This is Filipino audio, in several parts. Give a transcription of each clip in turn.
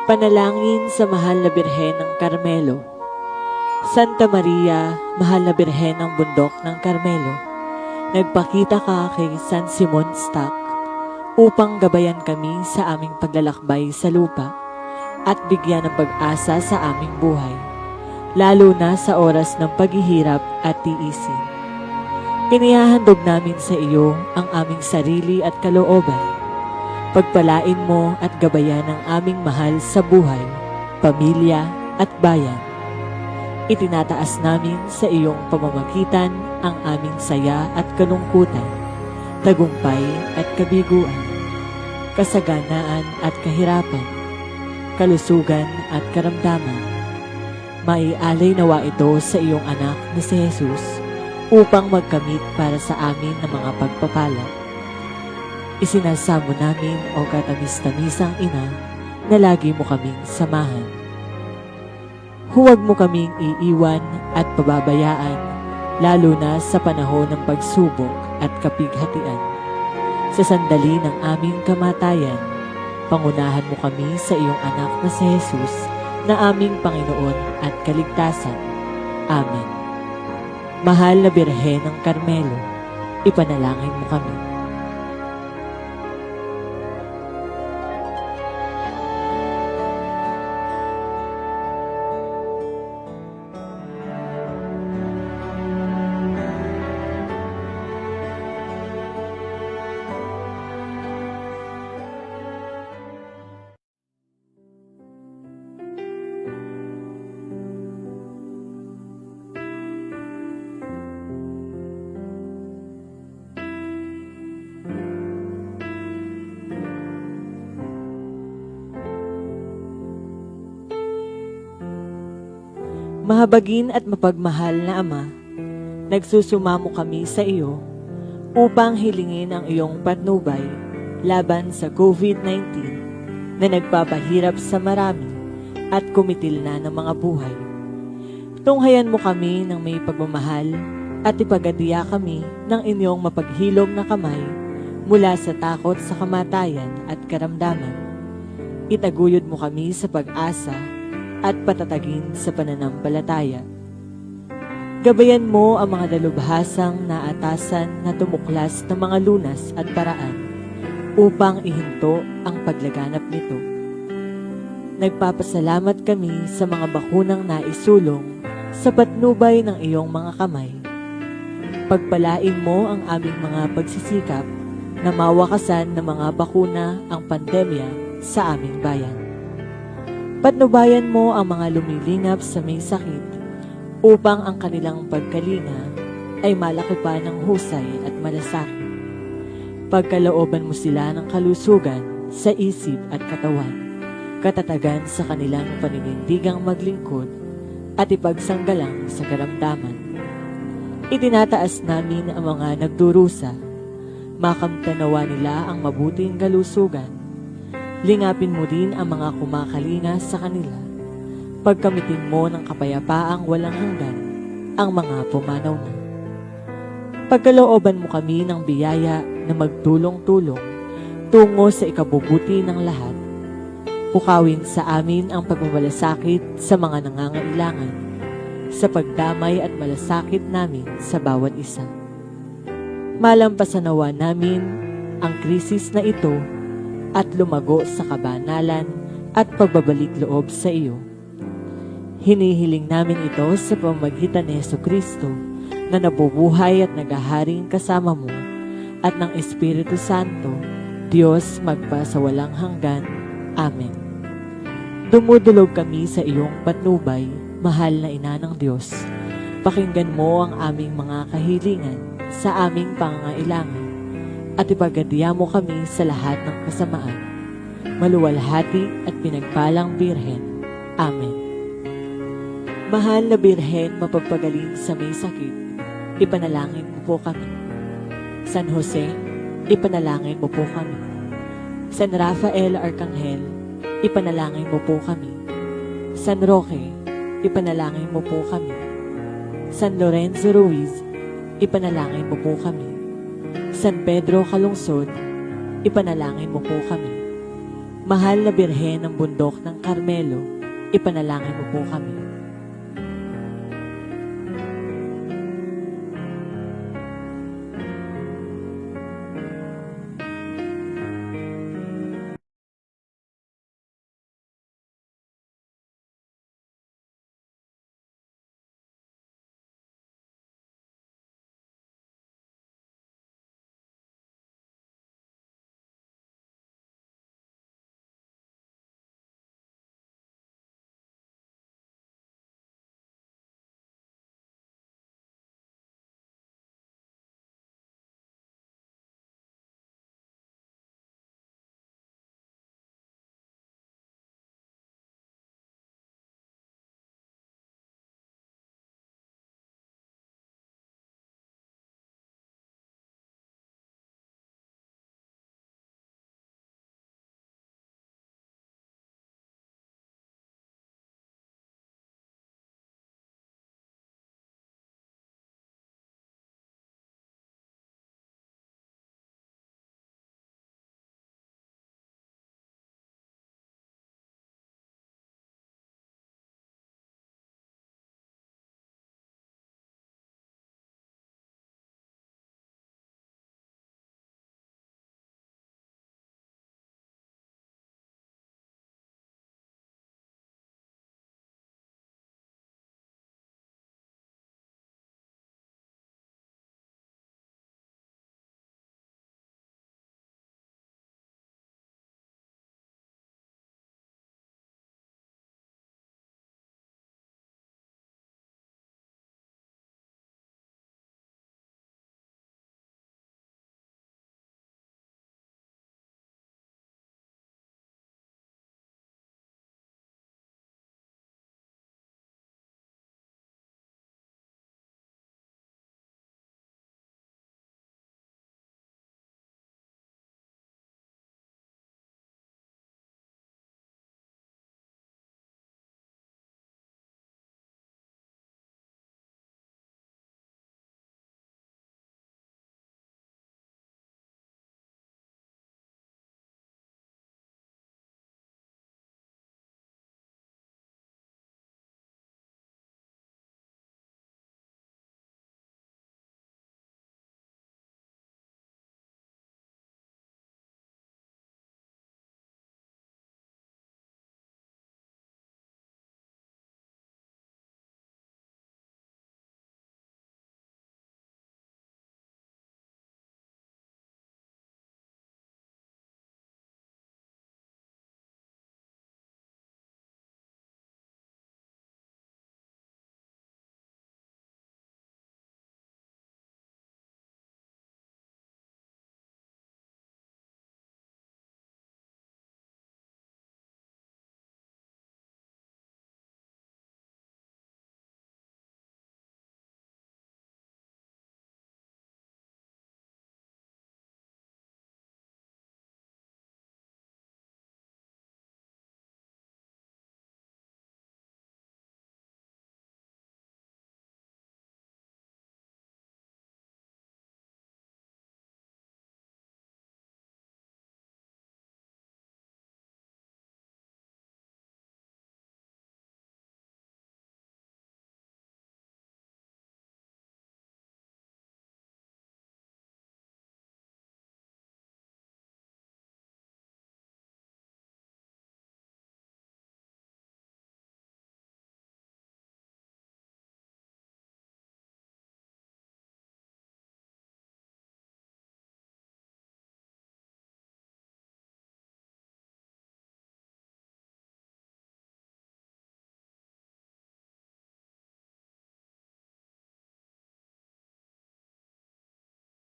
Panalangin sa Mahal na Birhen ng Carmelo. Santa Maria, Mahal na Birhen ng Bundok ng Carmelo, nagpakita ka kay San Simon Stock upang gabayan kami sa aming paglalakbay sa lupa at bigyan ng pag-asa sa aming buhay, lalo na sa oras ng paghihirap at tiisin. Inihahandog namin sa iyo ang aming sarili at kalooban. Pagpalain mo at gabayan ang aming mahal sa buhay, pamilya at bayan. Itinataas namin sa iyong pamamagitan ang aming saya at kalungkutan, tagumpay at kabiguan, kasaganaan at kahirapan, kalusugan at karamdaman. Maialay nawa ito sa iyong anak na si Jesus upang magkamit para sa amin ng mga pagpapala. Isinasamo namin o katamis-tamisang ina na lagi mo kaming samahan. Huwag mo kaming iiwan at pababayaan, lalo na sa panahon ng pagsubok at kapighatian. Sa sandali ng aming kamatayan, pangunahan mo kami sa iyong anak na si Jesus na aming Panginoon at Kaligtasan. Amen. Mahal na Birhen ng Carmelo, ipanalangin mo kami. Mahabagin at mapagmahal na Ama, nagsusumamo kami sa iyo upang hilingin ang iyong patnubay laban sa COVID-19 na nagpapahirap sa marami at kumitil na ng mga buhay. Tunghayan mo kami ng may pagmamahal at ipagadiya kami ng inyong mapaghilom na kamay mula sa takot sa kamatayan at karamdaman. Itaguyod mo kami sa pag-asa at patatagin sa pananampalataya. Gabayan mo ang mga dalubhasang naatasan na tumuklas ng mga lunas at paraan upang ihinto ang paglaganap nito. Nagpapasalamat kami sa mga bakunang naisulong sa patnubay ng iyong mga kamay. Pagpalain mo ang aming mga pagsisikap na mawakasan ng mga bakuna ang pandemya sa aming bayan. Patnubayan mo ang mga lumilingap sa may sakit upang ang kanilang pagkalinga ay malaki pa ng husay at malasakit. Pagkalooban mo sila ng kalusugan sa isip at katawan, katatagan sa kanilang paninindigang maglingkod at ipagsanggalang sa karamdaman. Itinataas namin ang mga nagdurusa, makamtanawa nila ang mabuting kalusugan. Lingapin mo din ang mga kumakalinga sa kanila. Pagkamitin mo ng kapayapaang walang hanggan ang mga pumanaw na. Pagkalooban mo kami ng biyaya na magtulong-tulong tungo sa ikabubuti ng lahat. Pukawin sa amin ang pagmamalasakit sa mga nangangailangan, sa pagdamay at malasakit namin sa bawat isa. Malampasanawa namin ang krisis na ito at lumago sa kabanalan at pagbabalik loob sa iyo. Hinihiling namin ito sa pamamagitan ni Jesucristo na nabubuhay at naghaharing kasama mo at ng Espiritu Santo, Diyos magpa sa walang hanggan. Amen. Dumudulog kami sa iyong patnubay, mahal na Ina ng Diyos. Pakinggan mo ang aming mga kahilingan sa aming pangangailangan at ipagadiya mo kami sa lahat ng kasamaan. Maluwalhati at pinagpalang Birhen. Amen. Mahal na Birhen, mapagpagaling sa may sakit, ipanalangin mo po kami. San Jose, ipanalangin mo po kami. San Rafael Arcangel, ipanalangin mo po kami. San Roque, ipanalangin mo po kami. San Lorenzo Ruiz, ipanalangin mo po kami. San Pedro Calungsod, ipanalangin mo po kami. Mahal na Birhen ng Bundok ng Carmelo, ipanalangin mo po kami.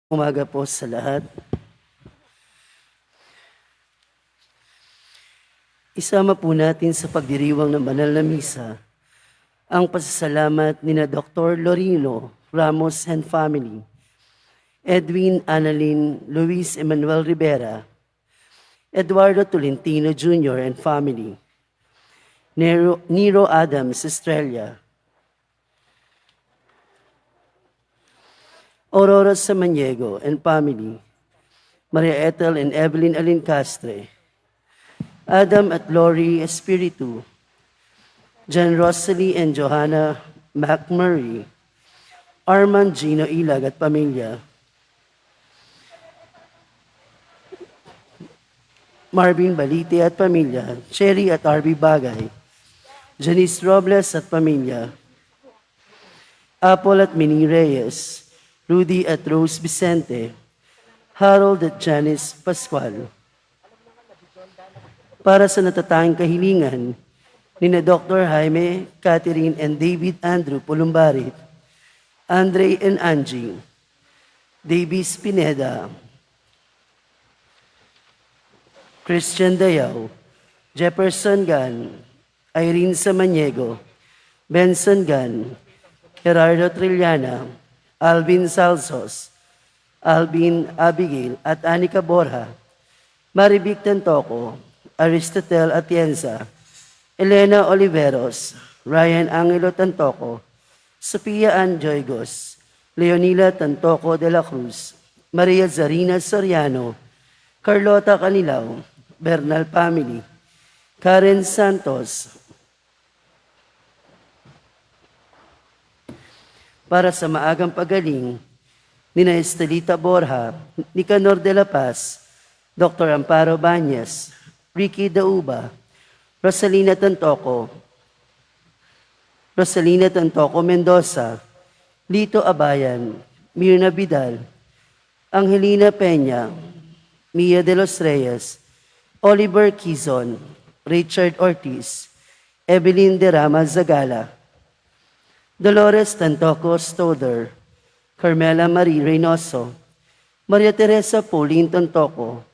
Umaga po sa lahat. Isama po natin sa pagdiriwang ng banal na misa ang pasasalamat ni na Dr. Lorino Ramos and family, Edwin Annalyn Luis Emmanuel Rivera, Eduardo Tolentino Jr. and family, Nero Adams Estrella, Aurora Samaniego and family, Maria Ethel and Evelyn Alincastre, Adam at Lori Espiritu, Jan Rosalie and Johanna McMurray, Armand Gino Ilag at pamilya, Marvin Balite at pamilya, Cherry at Arby Bagay, Janice Robles at pamilya, Apple at Minnie Reyes, Rudy at Rose Vicente, Harold at Janice Pascual. Para sa natatanging kahilingan ni na Dr. Jaime, Catherine, and David Andrew Pulumbari, Andre and Angie, Davis Pineda, Christian Dayaw, Jefferson Gan, Irene Samaniego, Benson Gan, Gerardo Trillana, Alvin Salsos, Alvin Abigail at Anika Borja, Marivic Tantoco, Aristotel Atienza, Elena Oliveros, Ryan Angelo Tantoco, Sophia Ann Joygos, Leonila Tantoco de la Cruz, Maria Zarina Soriano, Carlota Canilaw, Bernal Family, Karen Santos. Para sa maagang pagaling, nina Estelita Borja, Nicanor de la Paz, Dr. Amparo Bañez, Ricky Dauba, Rosalina Tantoco Mendoza, Lito Abayan, Mirna Vidal, Angelina Peña, Mia de los Reyes, Oliver Quizon, Richard Ortiz, Evelyn de Rama Zagala, Dolores Tantoco Stoder, Carmela Marie Reynoso, Maria Teresa Pauline Tantoco,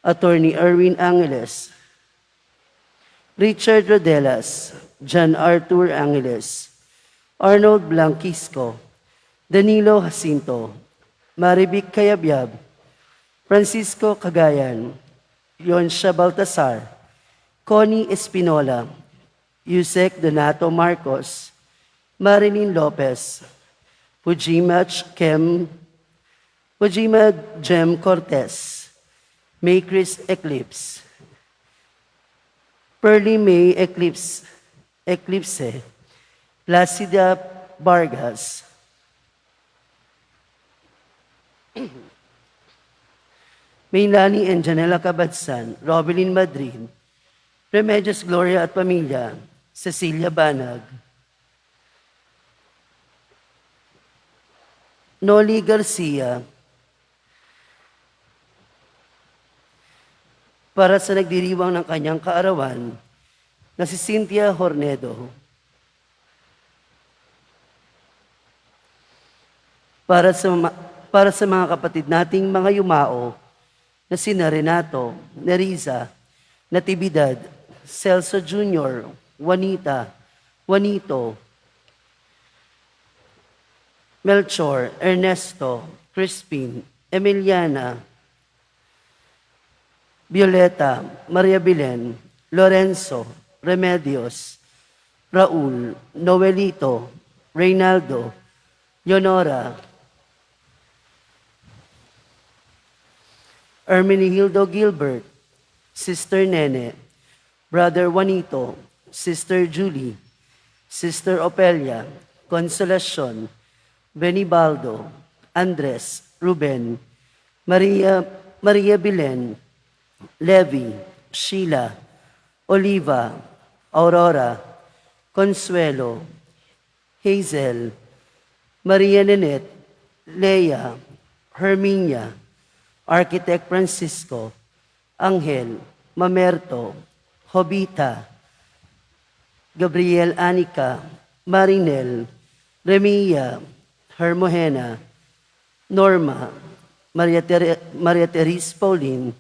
Attorney Erwin Angeles, Richard Rodelas, John Arthur Angeles, Arnold Blanquisco, Danilo Jacinto, Marivic Cayabyab, Francisco Cagayan, Yonsha Baltasar, Connie Espinola, Yusek Donato Marcos, Marilyn Lopez, Pujima Jem Cortez, May Chris Eclipse, Pearly May Eclipse, Placida Vargas, Maylani and Janela Cabatsan, Robelyn Madrid, Remedios Gloria at pamilya, Cecilia Banag, Noli Garcia, para sa nagdiriwang ng kanyang kaarawan na si Cynthia Hornedo, para sa mga kapatid nating mga yumao na sina Renato, Neriza, Natividad, Celso Jr., Juanito, Melchor, Ernesto, Crispin, Emiliana, Violeta, Maria Belen, Lorenzo, Remedios, Raul, Noelito, Reynaldo, Leonora, Hermenegildo Gilbert, Sister Nene, Brother Juanito, Sister Julie, Sister Opelia, Consolacion, Benibaldo, Andres, Ruben, Maria Belen, Levi, Sheila, Oliva, Aurora, Consuelo, Hazel, Maria Nenet, Leia, Herminia, Architect Francisco, Angel, Mamerto, Jobita, Gabriel Anica, Marinel, Remia, Hermogena, Norma, Maria Therese Pauline,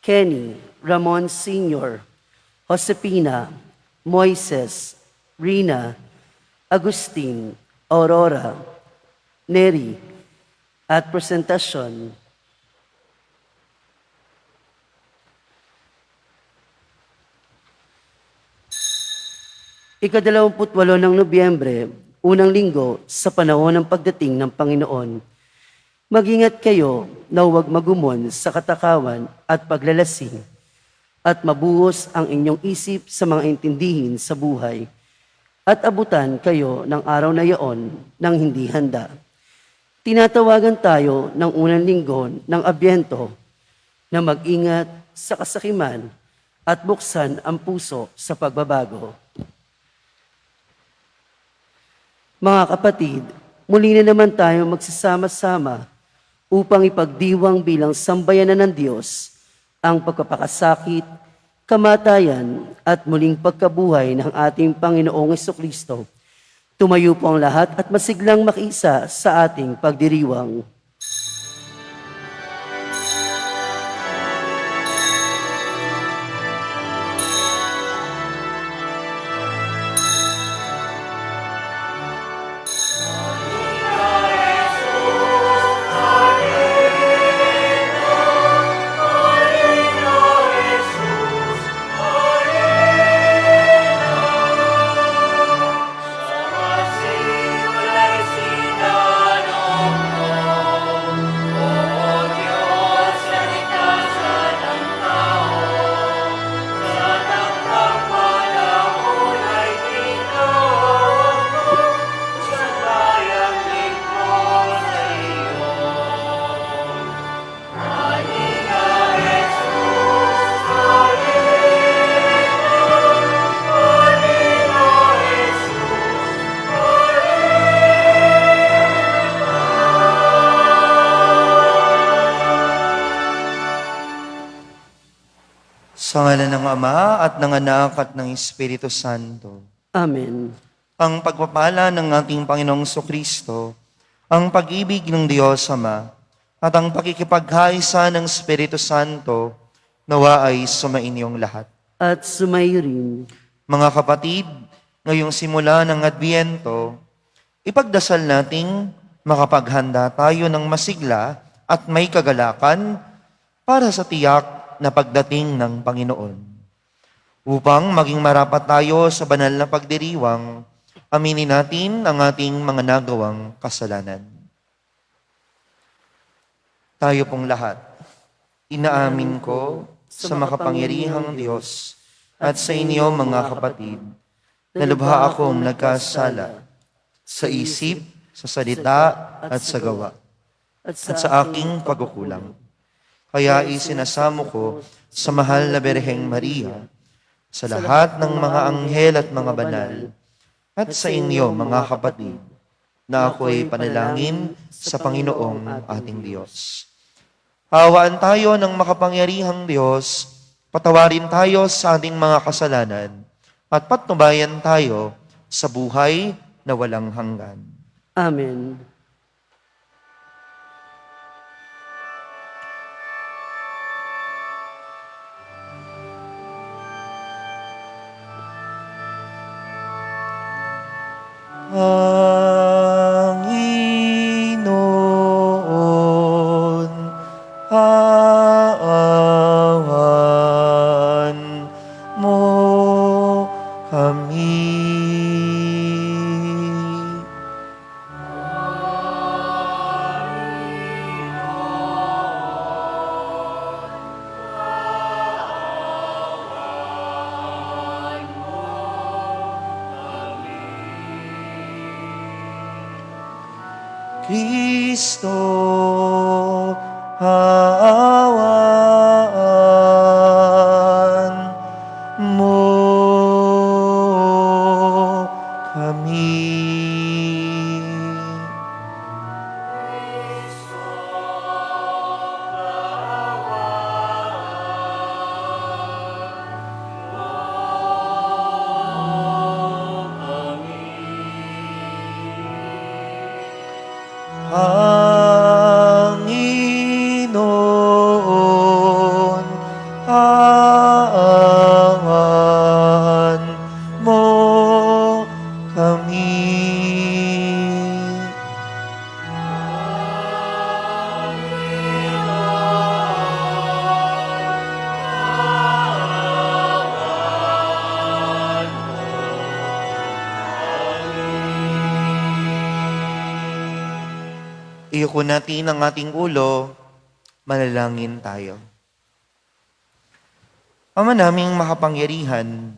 Kenny, Ramon Sr., Josepina, Moises, Rina, Agustin, Aurora, Neri, at presentasyon. Ika-28 ng Nobyembre, unang linggo sa panahon ng pagdating ng Panginoon. Mag-ingat kayo na huwag magumon sa katakawan at paglalasing. at mabuhos ang inyong isip sa mga intindihin sa buhay at abutan kayo ng araw na yaon ng hindi handa. Tinatawagan tayo ng unang linggo ng Abyento na mag-ingat sa kasakiman at buksan ang puso sa pagbabago. Mga kapatid, muli na naman tayo magsasama-sama upang ipagdiwang bilang sambayanan ng Diyos ang pagpapakasakit, kamatayan at muling pagkabuhay ng ating Panginoong Jesucristo. Tumayo po ang lahat at masiglang makiisa sa ating pagdiriwang. Sa ngalan ng Ama at ng Anak at ng Espiritu Santo. Amen. Ang pagpapala ng ating Panginoong Kristo, ang pag-ibig ng Diyos Ama, at ang pakikipagkaisa ng Espiritu Santo, nawa ay sumainyong lahat. At sumayo rin. Mga kapatid, ngayong simula ng Adbyento, ipagdasal nating makapaghanda tayo ng masigla at may kagalakan para sa tiyak na pagdating ng Panginoon. Upang maging marapat tayo sa banal na pagdiriwang, aminin natin ang ating mga nagawang kasalanan. Tayo pong lahat, inaamin ko sa makapangyarihang Diyos at sa inyo mga kapatid, na lubha akong nagkasala sa isip, sa salita at sa gawa, at sa aking pagkukulang. Kaya isinasamo ko sa mahal na Birheng Maria, sa lahat ng mga anghel at mga banal, at sa inyo mga kapatid, na ako'y panalangin sa Panginoong ating Diyos. Hawaan tayo ng makapangyarihang Diyos, patawarin tayo sa ating mga kasalanan, at patnubayan tayo sa buhay na walang hanggan. Amen. Panginoon, awan mo kami. Kristo, awan mo kami. Panginoon, awan mo kami. Iyuko natin ang ating ulo, manalangin tayo. Ama naming makapangyarihan,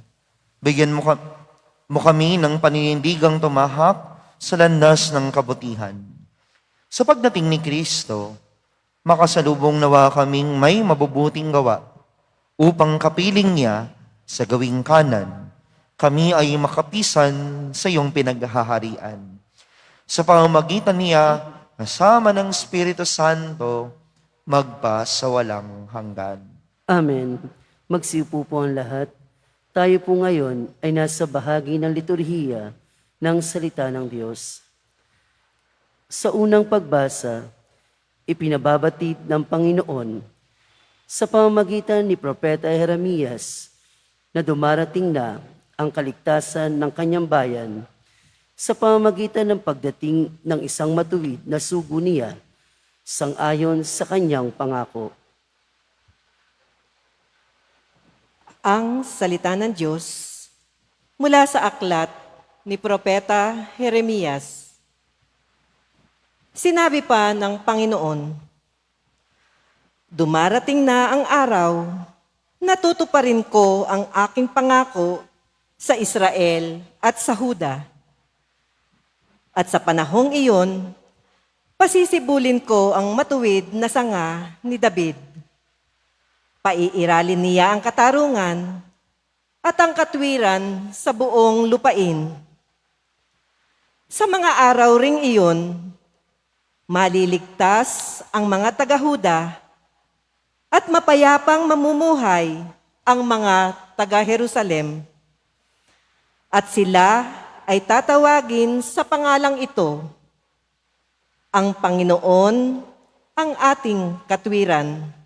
bigyan mo kami ng paninindigang tumahak sa landas ng kabutihan. Sa pagdating ni Kristo, makasalubong nawa kaming may mabubuting gawa upang kapiling niya sa gawing kanan. Kami ay makapisan sa iyong pinaghaharian. Sa pamamagitan niya, kasama ng Espiritu Santo, magpa sa walang hanggan. Amen. Magsiupo po ang lahat. Tayo po ngayon ay nasa bahagi ng liturhiya ng salita ng Diyos. Sa unang pagbasa, ipinababatid ng Panginoon sa pamamagitan ni Propeta Jeremias na dumarating na ang kaligtasan ng kanyang bayan sa pamamagitan ng pagdating ng isang matuwid na sugo niya sang-ayon sa kanyang pangako. Ang salita ng Diyos mula sa aklat ni Propeta Jeremias. Sinabi pa ng Panginoon, "Dumarating na ang araw na tutuparin ko ang aking pangako sa Israel at sa Huda. At sa panahong iyon, pasisibulin ko ang matuwid na sanga ni David. Paiiralin niya ang katarungan at ang katwiran sa buong lupain. Sa mga araw ring iyon, maliligtas ang mga taga-Huda at mapayapang mamumuhay ang mga taga-Jerusalem. At sila ay tatawagin sa pangalang ito, ang Panginoon, ang ating katwiran."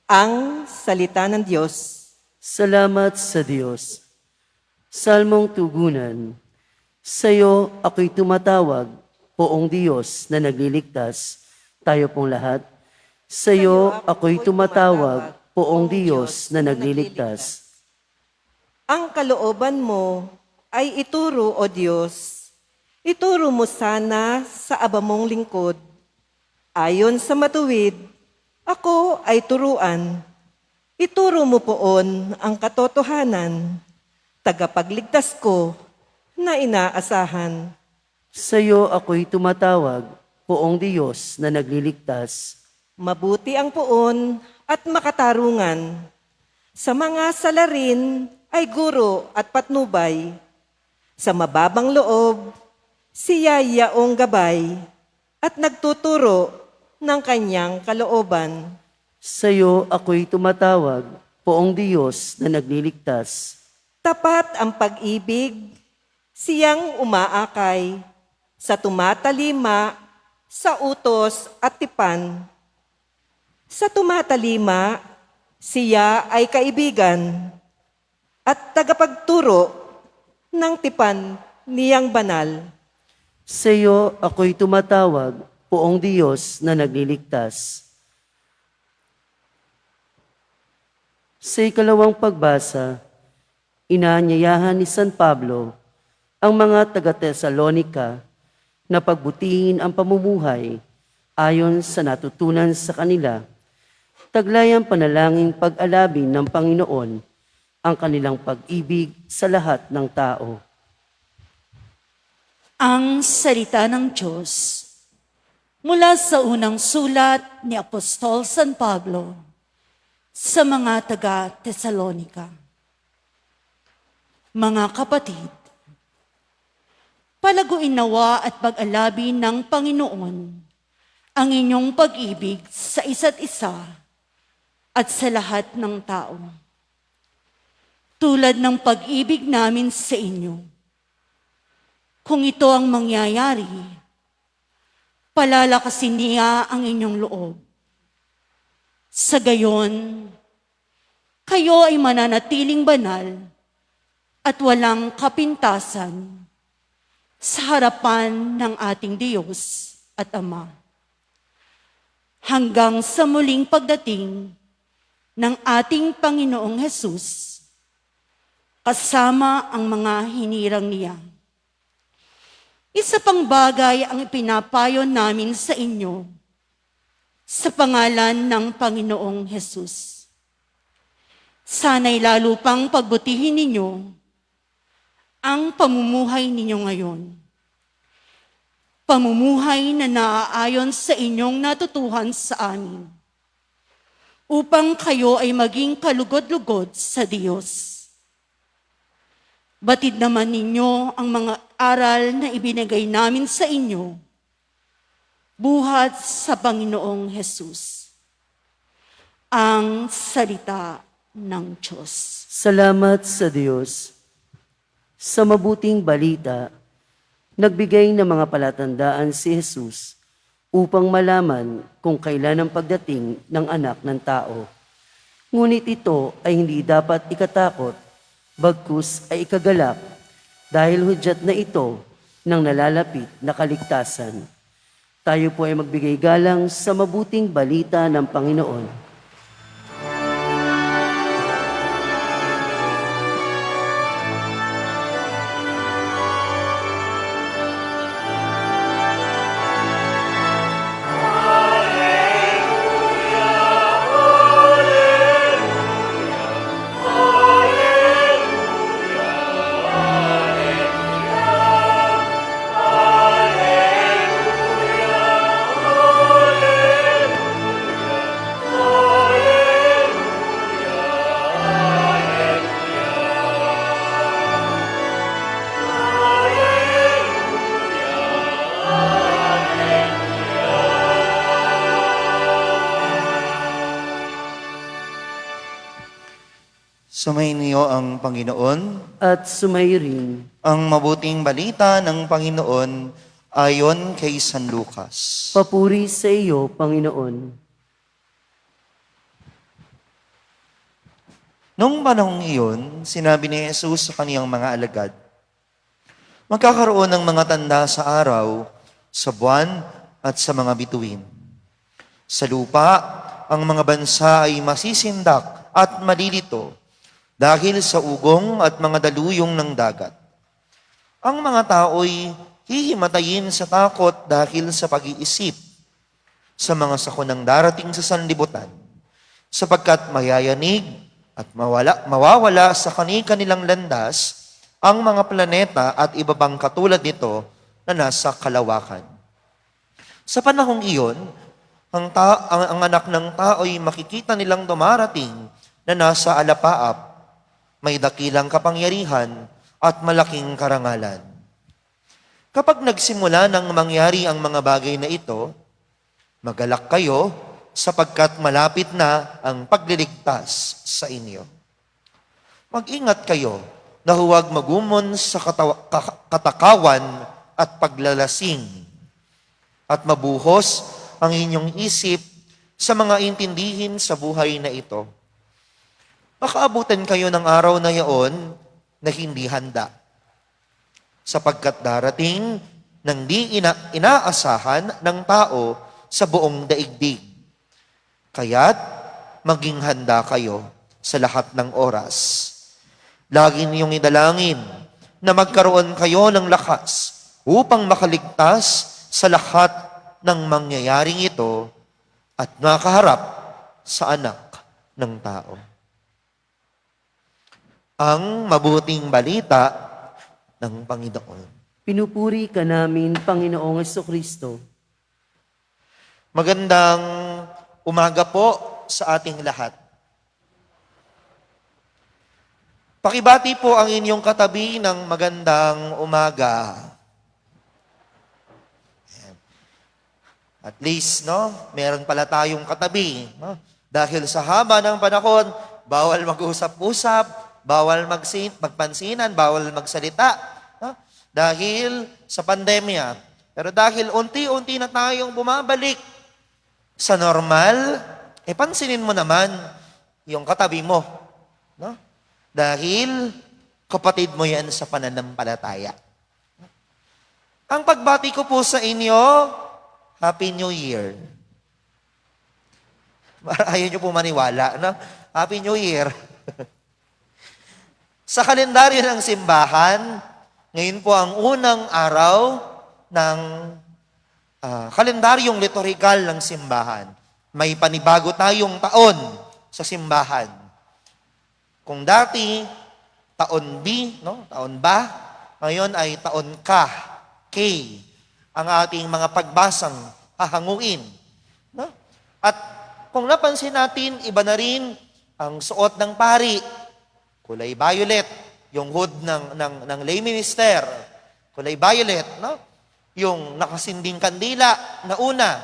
Ang salita ng Diyos. Salamat sa Diyos. Salmong tugunan. Sa iyo ako'y tumatawag, poong Diyos na nagliligtas. Tayo pong lahat. Sa iyo ako'y tumatawag, poong Diyos na nagliligtas. Ang kalooban mo ay ituro, O Diyos. Ituro mo sana sa aba mong lingkod. Ayon sa matuwid, ako ay turuan. Ituro mo poon ang katotohanan, tagapagligtas ko na inaasahan. Sa iyo ako'y tumatawag, poong Diyos na nagliligtas. Mabuti ang poon at makatarungan. Sa mga salarin ay guro at patnubay. Sa mababang loob, siya yaong gabay at nagtuturo ng kanyang kalooban. Sa iyo ako'y tumatawag, poong Diyos na nagliligtas. Tapat ang pag-ibig, siyang umaakay, sa tumatalima, sa utos at tipan. Sa tumatalima, siya ay kaibigan at tagapagturo ng tipan niyang banal. Sa iyo ako'y tumatawag, poong Diyos na nagliligtas. Sa ikalawang pagbasa, inaanyayahan ni San Pablo ang mga taga-Tesalonika na pagbutihin ang pamumuhay ayon sa natutunan sa kanila, taglayang panalangin pag-alabin ng Panginoon ang kanilang pag-ibig sa lahat ng tao. Ang salita ng Diyos mula sa unang sulat ni Apostol San Pablo sa mga taga-Tesalonika. Mga kapatid, palaguin nawa at pag-alabin ng Panginoon ang inyong pag-ibig sa isa't isa at sa lahat ng tao. Tulad ng pag-ibig namin sa inyo. Kung ito ang mangyayari, palalakasin niya ang inyong loob. Sa gayon, kayo ay mananatiling banal at walang kapintasan sa harapan ng ating Diyos at Ama. Hanggang sa muling pagdating ng ating Panginoong Hesus, kasama ang mga hinirang niya. Isa pang bagay ang ipinapayo namin sa inyo sa pangalan ng Panginoong Hesus. Sana'y lalo pang pagbutihin ninyo ang pamumuhay ninyo ngayon. Pamumuhay na naaayon sa inyong natutuhan sa amin, upang kayo ay maging kalugod-lugod sa Diyos. Batid naman ninyo ang mga aral na ibinigay namin sa inyo, buhat sa Panginoong Hesus, ang salita ng Diyos. Salamat sa Diyos. Sa mabuting balita, nagbigay ng mga palatandaan si Jesus upang malaman kung kailan ang pagdating ng anak ng tao. Ngunit ito ay hindi dapat ikatakot, bagkus ay ikagalak, dahil hudyat na ito ng nalalapit na kaligtasan. Tayo po ay magbigay galang sa mabuting balita ng Panginoon. Sumayin niyo ang Panginoon. At sumayrin. Ang mabuting balita ng Panginoon ayon kay San Lucas. Papuri sa iyo, Panginoon. Noong panahong iyon, sinabi ni Jesus sa kaniyang mga alagad, magkakaroon ng mga tanda sa araw, sa buwan, at sa mga bituin. Sa lupa, ang mga bansa ay masisindak at malilito dahil sa ugong at mga daluyong ng dagat. Ang mga tao'y hihimatayin sa takot dahil sa pag-iisip sa mga sakunang darating sa sanlibutan, sapagkat mayayanig at mawawala sa kani-kanilang landas ang mga planeta at iba pang katulad nito na nasa kalawakan. Sa panahong iyon, ang anak ng tao'y makikita nilang dumarating na nasa alapaap, may dakilang kapangyarihan at malaking karangalan. Kapag nagsimula nang mangyari ang mga bagay na ito, magalak kayo sapagkat malapit na ang pagliligtas sa inyo. Mag-ingat kayo na huwag magumon sa katakawan at paglalasing at mabuhos ang inyong isip sa mga intindihin sa buhay na ito. Makaabutan kayo ng araw na yaon na hindi handa, sapagkat darating nang di inaasahan ng tao sa buong daigdig. Kaya't maging handa kayo sa lahat ng oras. Lagi niyong idalangin na magkaroon kayo ng lakas upang makaligtas sa lahat ng mangyayaring ito at makaharap sa anak ng tao. Ang mabuting balita ng Panginoon. Pinupuri ka namin, Panginoong Jesucristo. Magandang umaga po sa ating lahat. Pakibati po ang inyong katabi ng magandang umaga. At least, no, meron pala tayong katabi. No? Dahil sa haba ng panahon, bawal mag-usap-usap, bawal magpansinan, bawal magsalita. No? Dahil sa pandemya. Pero dahil unti-unti na tayong bumabalik sa normal, pansinin mo naman yung katabi mo. No? Dahil kapatid mo yan sa pananampalataya. Ang pagbati ko po sa inyo, Happy New Year. Ayaw nyo po maniwala, no? Happy New Year. Sa kalendaryo ng simbahan, ngayon po ang unang araw ng kalendaryong liturhikal ng simbahan. May panibago tayong taon sa simbahan. Kung dati, taon B, no? Taon ba? Ngayon ay taon ka, K, ang ating mga pagbasang hahanguin. No? At kung napansin natin, iba na rin ang suot ng pari. Kulay violet, yung hood ng lay minister. Kulay violet, no? Yung nakasinding kandila na una,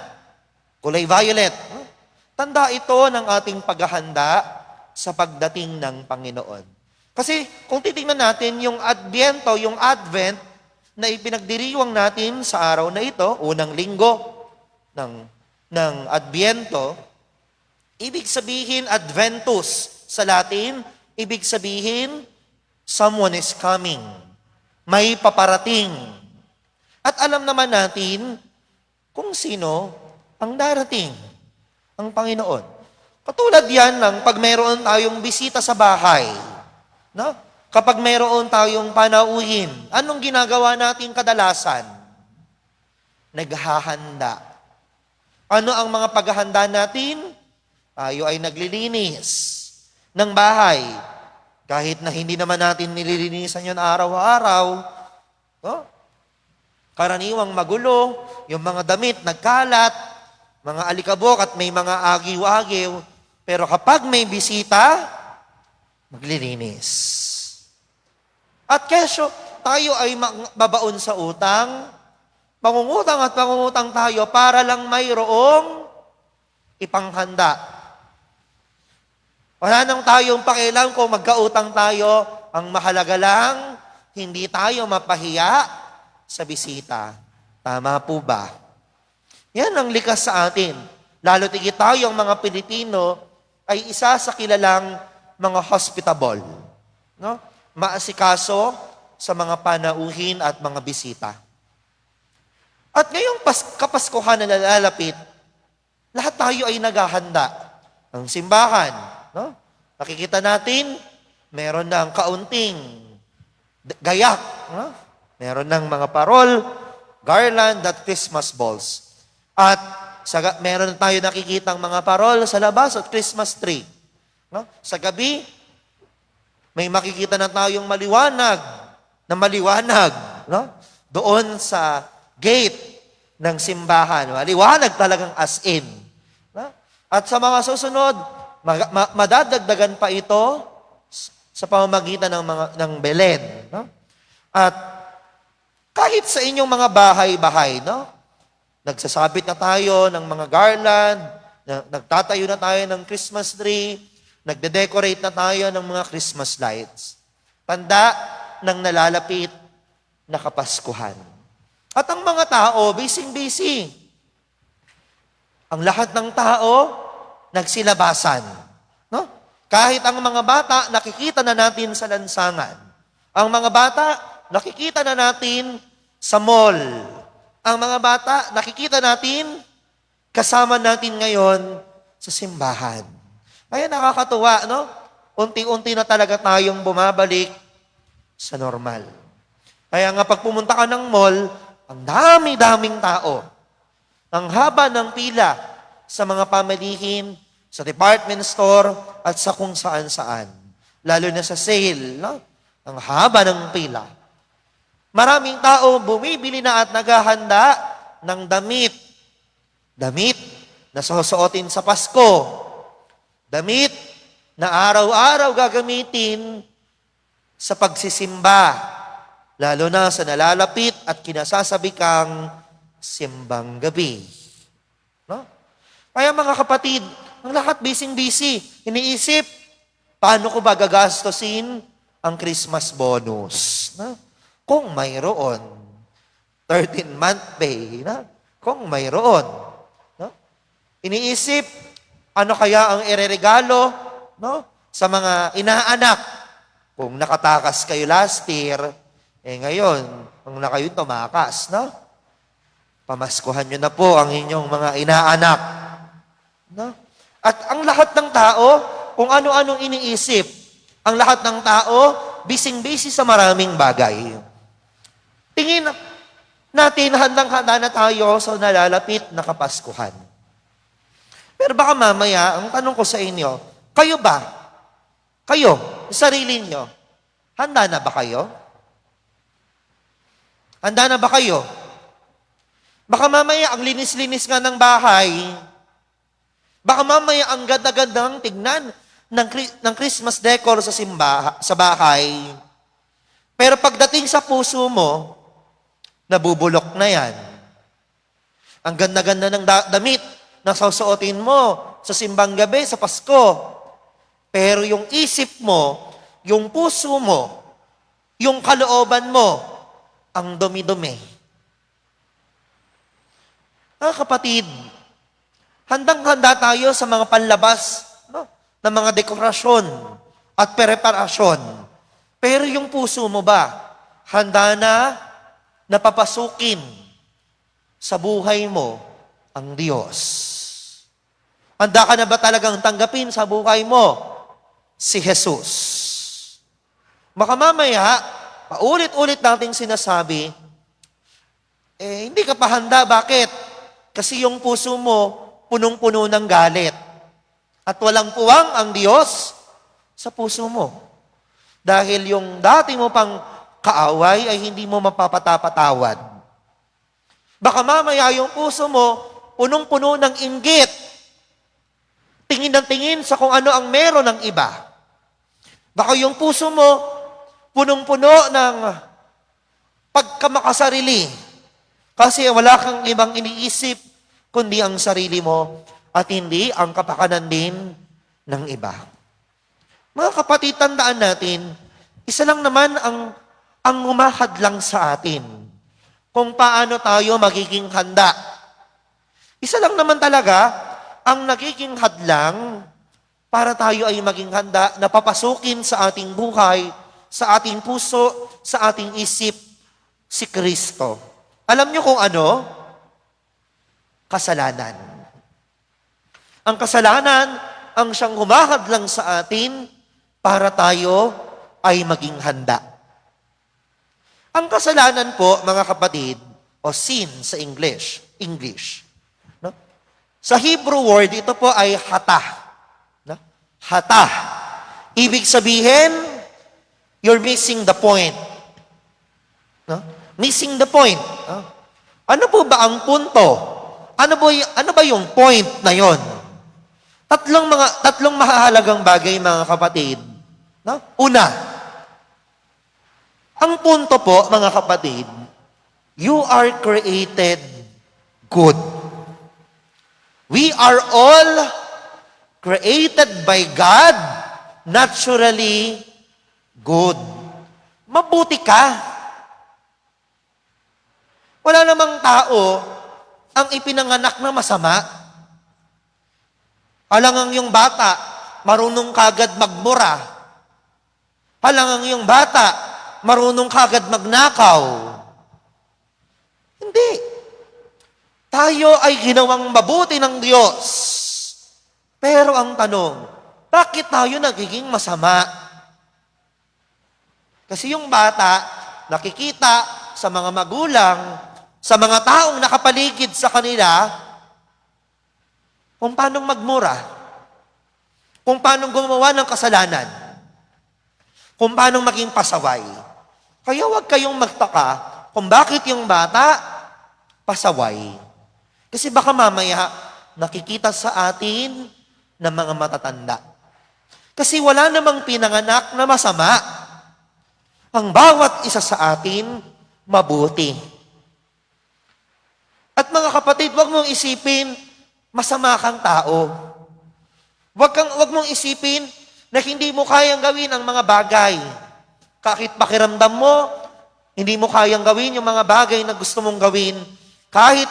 kulay violet. No? Tanda ito ng ating paghahanda sa pagdating ng Panginoon. Kasi kung titingnan natin yung Adbyento, yung Advent na ipinagdiriwang natin sa araw na ito, unang linggo ng Adbyento, ibig sabihin Adventus sa Latin, ibig sabihin someone is coming. May paparating. At alam naman natin kung sino ang darating, ang Panginoon. Katulad yan ng pag mayroon tayong bisita sa bahay. No? Kapag mayroon tayong panauhin, anong ginagawa natin kadalasan? Naghahanda. Ano ang mga paghahanda natin? Tayo ay naglilinis ng bahay. Kahit na hindi naman natin nililinisan yun araw-araw. No? Karaniwang magulo, yung mga damit nagkalat, mga alikabok at may mga agiw-agiw. Pero kapag may bisita, maglilinis. At kesyo, tayo ay babaon sa utang, pangungutang at pangungutang tayo para lang mayroong ipanghanda. Wala nang tayong pakialam kung magkautang tayo, ang mahalaga lang, hindi tayo mapahiya sa bisita. Tama po ba? Yan ang likas sa atin. Lalo tigit tayong mga Pilipino ay isa sa kilalang mga hospitable. No? Maasikaso sa mga panauhin at mga bisita. At ngayong kapaskuhan na nalalapit, lahat tayo ay naghahanda. Ang simbahan, no? Nakikita natin, meron ng kaunting gayak. No? Meron ng mga parol, garland at Christmas balls. At meron tayo nakikitang mga parol sa labas at Christmas tree. No? Sa gabi, may makikita na tayong maliwanag, no? Doon sa gate ng simbahan. Maliwanag talagang as in. No? At sa mga susunod, madadagdagan pa ito sa pamamagitan ng Belen. No? At kahit sa inyong mga bahay-bahay, no? Nagsasabit na tayo ng mga garland, nagtatayo na tayo ng Christmas tree, nagde-decorate na tayo ng mga Christmas lights. Tanda ng nalalapit na Kapaskuhan. At ang mga tao, busy-busy. Ang lahat ng tao, nagsilabasan. No? Kahit ang mga bata, nakikita na natin sa lansangan. Ang mga bata, nakikita na natin sa mall. Ang mga bata, nakikita natin, kasama natin ngayon sa simbahan. Kaya nakakatuwa, no? Unti-unti na talaga tayong bumabalik sa normal. Kaya nga pag pumunta ka ng mall, ang dami-daming tao. Ang haba ng pila sa mga pamilihin, sa department store, at sa kung saan-saan. Lalo na sa sale, no? Ang haba ng pila. Maraming tao bumibili na at naghahanda ng damit. Damit na susuotin sa Pasko. Damit na araw-araw gagamitin sa pagsisimba, lalo na sa nalalapit at kinasasabi kang simbang gabi. No? Kaya mga kapatid, ang lahat busy-busy. Iniisip, paano ko ba gagastusin ang Christmas bonus? No? Kung mayroon, 13-month pay, no? Kung mayroon. No? Iniisip, ano kaya ang ireregalo, no? Sa mga inaanak. Kung nakatakas kayo last year, ngayon, ang na kayo tumakas, no? Pamaskuhan nyo na po ang inyong mga inaanak. No? At ang lahat ng tao, kung ano-anong iniisip, ang lahat ng tao, busy-busy sa maraming bagay. Tingin natin, handang-handa na tayo sa nalalapit na Kapaskuhan. Pero baka mamaya, ang tanong ko sa inyo, kayo ba? Kayo, sarili nyo, handa na ba kayo? Handa na ba kayo? Baka mamaya ang linis-linis nga ng bahay, baka mamaya ang ganda-gandang tignan ng Christmas decor sa bahay. Pero pagdating sa puso mo, nabubulok na yan. Ang ganda-ganda ng damit na susuotin mo sa simbang gabi, sa Pasko. Pero yung isip mo, yung puso mo, yung kalooban mo, ang dumi-dumi. Kapatid, handang-handa tayo sa mga panlabas, no, ng mga dekorasyon at preparasyon. Pero yung puso mo ba, handa na napapasukin sa buhay mo ang Diyos? Handa ka na ba talagang tanggapin sa buhay mo si Jesus? Baka mamaya, paulit-ulit nating sinasabi, hindi ka pa handa. Bakit? Kasi yung puso mo, punong-puno ng galit. At walang puwang ang Diyos sa puso mo. Dahil yung dati mo pang kaaway ay hindi mo mapapatapatawad. Baka mamaya yung puso mo, punong-puno ng inggit. Tingin ng tingin sa kung ano ang meron ng iba. Baka yung puso mo, punong-puno ng pagkamakasarili. Kasi wala kang ibang iniisip kundi ang sarili mo at hindi ang kapakanan din ng iba. Mga kapatid, tandaan natin, isa lang naman ang humahadlang sa atin kung paano tayo magiging handa. Isa lang naman talaga ang nagiging hadlang para tayo ay maging handa na papasukin sa ating buhay, sa ating puso, sa ating isip, si Kristo. Alam niyo kung ano? Kasalanan. Ang kasalanan ang siyang humahadlang sa atin para tayo ay maging handa. Ang kasalanan po, mga kapatid, o sin sa English, no? Sa Hebrew word, ito po ay hata. No? Hata. Ibig sabihin, you're missing the point. No? Missing the point. No? Ano po ba ang punto? Ano ba yung point na yon? Tatlong mahalagang bagay, mga kapatid. No? Una, ang punto po, mga kapatid, you are created good. We are all created by God naturally good. Mabuti ka. Wala namang tao ang ipinanganak na masama. Halangang yung bata, marunong kagad magmura. Halangang yung bata, marunong kagad magnakaw. Hindi. Tayo ay ginawang mabuti ng Diyos. Pero ang tanong, bakit tayo nagiging masama? Kasi yung bata, nakikita sa mga magulang, sa mga taong nakapaligid sa kanila, kung paano magmura, kung paano gumawa ng kasalanan, kung paano maging pasaway. Kaya huwag kayong magtaka kung bakit yung bata pasaway. Kasi baka mamaya nakikita sa atin ng mga matatanda. Kasi wala namang pinanganak na masama. Ang bawat isa sa atin, mabuti. At mga kapatid, wag mong isipin, masama kang tao. Wag mong isipin na hindi mo kayang gawin ang mga bagay. Kahit pakiramdam mo, hindi mo kayang gawin yung mga bagay na gusto mong gawin. Kahit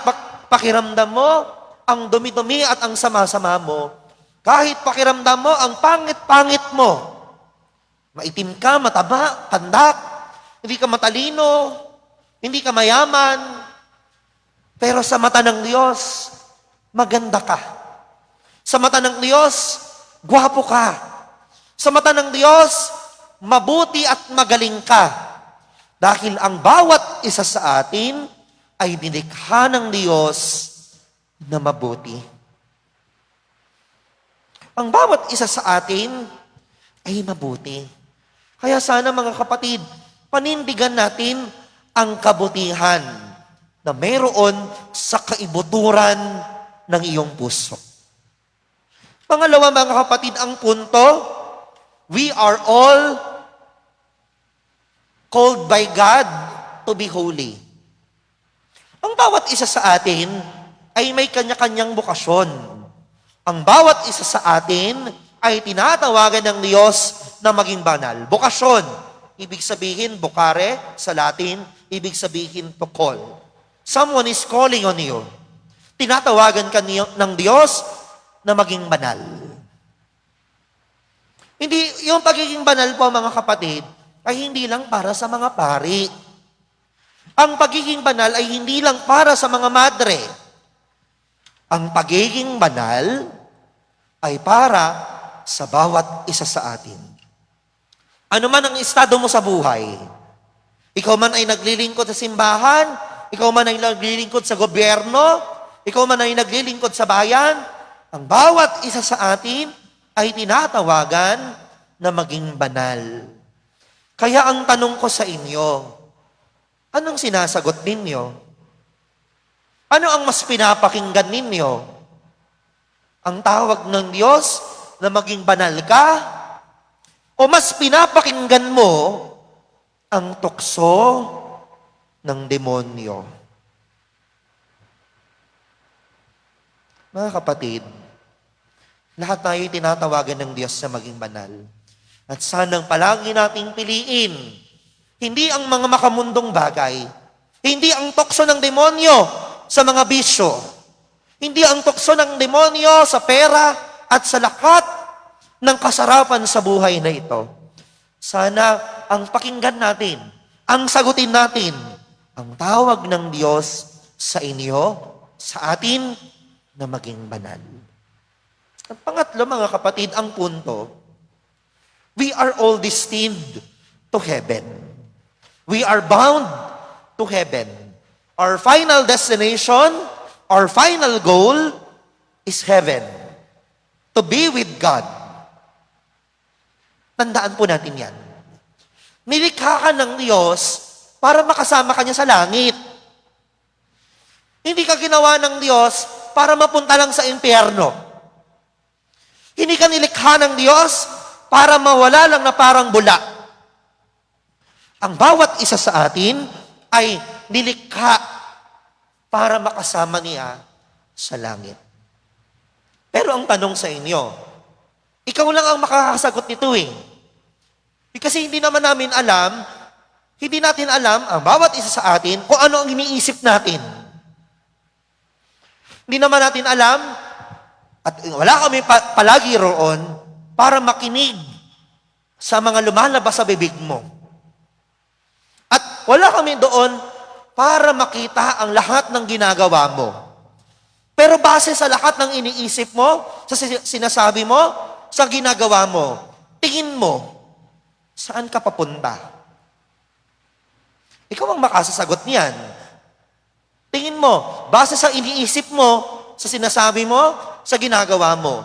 pakiramdam mo, ang dumi-dumi at ang sama-sama mo. Kahit pakiramdam mo, ang pangit-pangit mo. Maitim ka, mataba, pandak, hindi ka matalino, hindi ka mayaman. Pero sa mata ng Diyos, maganda ka. Sa mata ng Diyos, gwapo ka. Sa mata ng Diyos, mabuti at magaling ka. Dahil ang bawat isa sa atin ay nilikha ng Diyos na mabuti. Ang bawat isa sa atin ay mabuti. Kaya sana mga kapatid, panindigan natin ang kabutihan na mayroon sa kaibuturan ng iyong puso. Pangalawa mga kapatid, ang punto, we are all called by God to be holy. Ang bawat isa sa atin ay may kanya-kanyang bukasyon. Ang bawat isa sa atin ay tinatawagan ng Diyos na maging banal. Bukasyon, ibig sabihin, bukare sa Latin, ibig sabihin to call. Someone is calling on you. Tinatawagan ka ng Diyos na maging banal. Hindi, yung pagiging banal po mga kapatid, ay hindi lang para sa mga pari. Ang pagiging banal ay hindi lang para sa mga madre. Ang pagiging banal ay para sa bawat isa sa atin. Ano man ang estado mo sa buhay, ikaw man ay naglilingkod sa simbahan, ikaw man ay naglilingkod sa gobyerno, ikaw man ay naglilingkod sa bayan, ang bawat isa sa atin ay tinatawagan na maging banal. Kaya ang tanong ko sa inyo, anong sinasagot ninyo? Ano ang mas pinapakinggan ninyo? Ang tawag ng Diyos na maging banal ka? O mas pinapakinggan mo ang tukso ng demonyo? Mga kapatid, lahat tayo tinatawagan ng Diyos na maging banal. At sanang palagi nating piliin, hindi ang mga makamundong bagay, hindi ang tukso ng demonyo sa mga bisyo, hindi ang tukso ng demonyo sa pera at sa lahat ng kasarapan sa buhay na ito. Sana ang pakinggan natin, ang sagutin natin, ang tawag ng Diyos sa inyo, sa atin, na maging banal. At pangatlo, mga kapatid, ang punto, we are all destined to heaven. We are bound to heaven. Our final destination, our final goal is heaven. To be with God. Tandaan po natin yan. Nilikha ka ng Diyos para makasama ka niya sa langit. Hindi ka ginawa ng Diyos para mapunta lang sa impyerno. Hindi ka nilikha ng Diyos para mawala lang na parang bula. Ang bawat isa sa atin ay nilikha para makasama niya sa langit. Pero ang tanong sa inyo, ikaw lang ang makakasagot nito eh. Kasi hindi naman namin alam, hindi natin alam ang bawat isa sa atin kung ano ang iniisip natin. Hindi naman natin alam at wala kami palagi roon para makinig sa mga lumalabas sa bibig mo. At wala kami doon para makita ang lahat ng ginagawa mo. Pero base sa lahat ng iniisip mo, sa sinasabi mo, sa ginagawa mo, tingin mo, saan ka papunta? Ikaw ang makasasagot niyan. Tingin mo, base sa iniisip mo, sa sinasabi mo, sa ginagawa mo,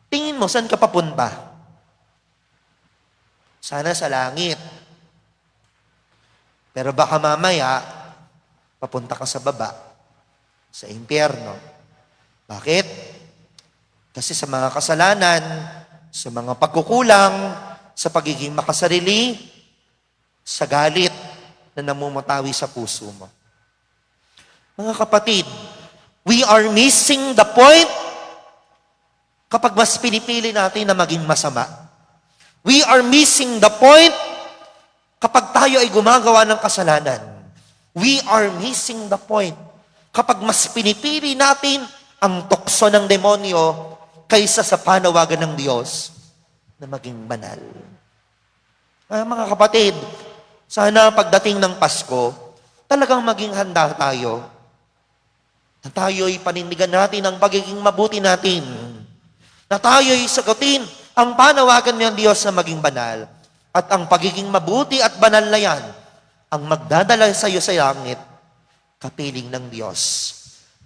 tingin mo, saan ka papunta? Sana sa langit. Pero baka mamaya, papunta ka sa baba, sa impyerno. Bakit? Kasi sa mga kasalanan, sa mga pagkukulang, sa pagiging makasarili, sa galit na namumutawi sa puso mo. Mga kapatid, we are missing the point kapag mas pinipili natin na maging masama. We are missing the point kapag tayo ay gumagawa ng kasalanan. We are missing the point kapag mas pinipili natin ang tukso ng demonyo kaysa sa panawagan ng Diyos na maging banal. Mga kapatid, sana pagdating ng Pasko, talagang maging handa tayo na tayo'y panindigan natin ang pagiging mabuti natin. Na tayo'y sagutin ang panawagan ng Diyos na maging banal. At ang pagiging mabuti at banal na yan, ang magdadala sa iyo sa langit, kapiling ng Diyos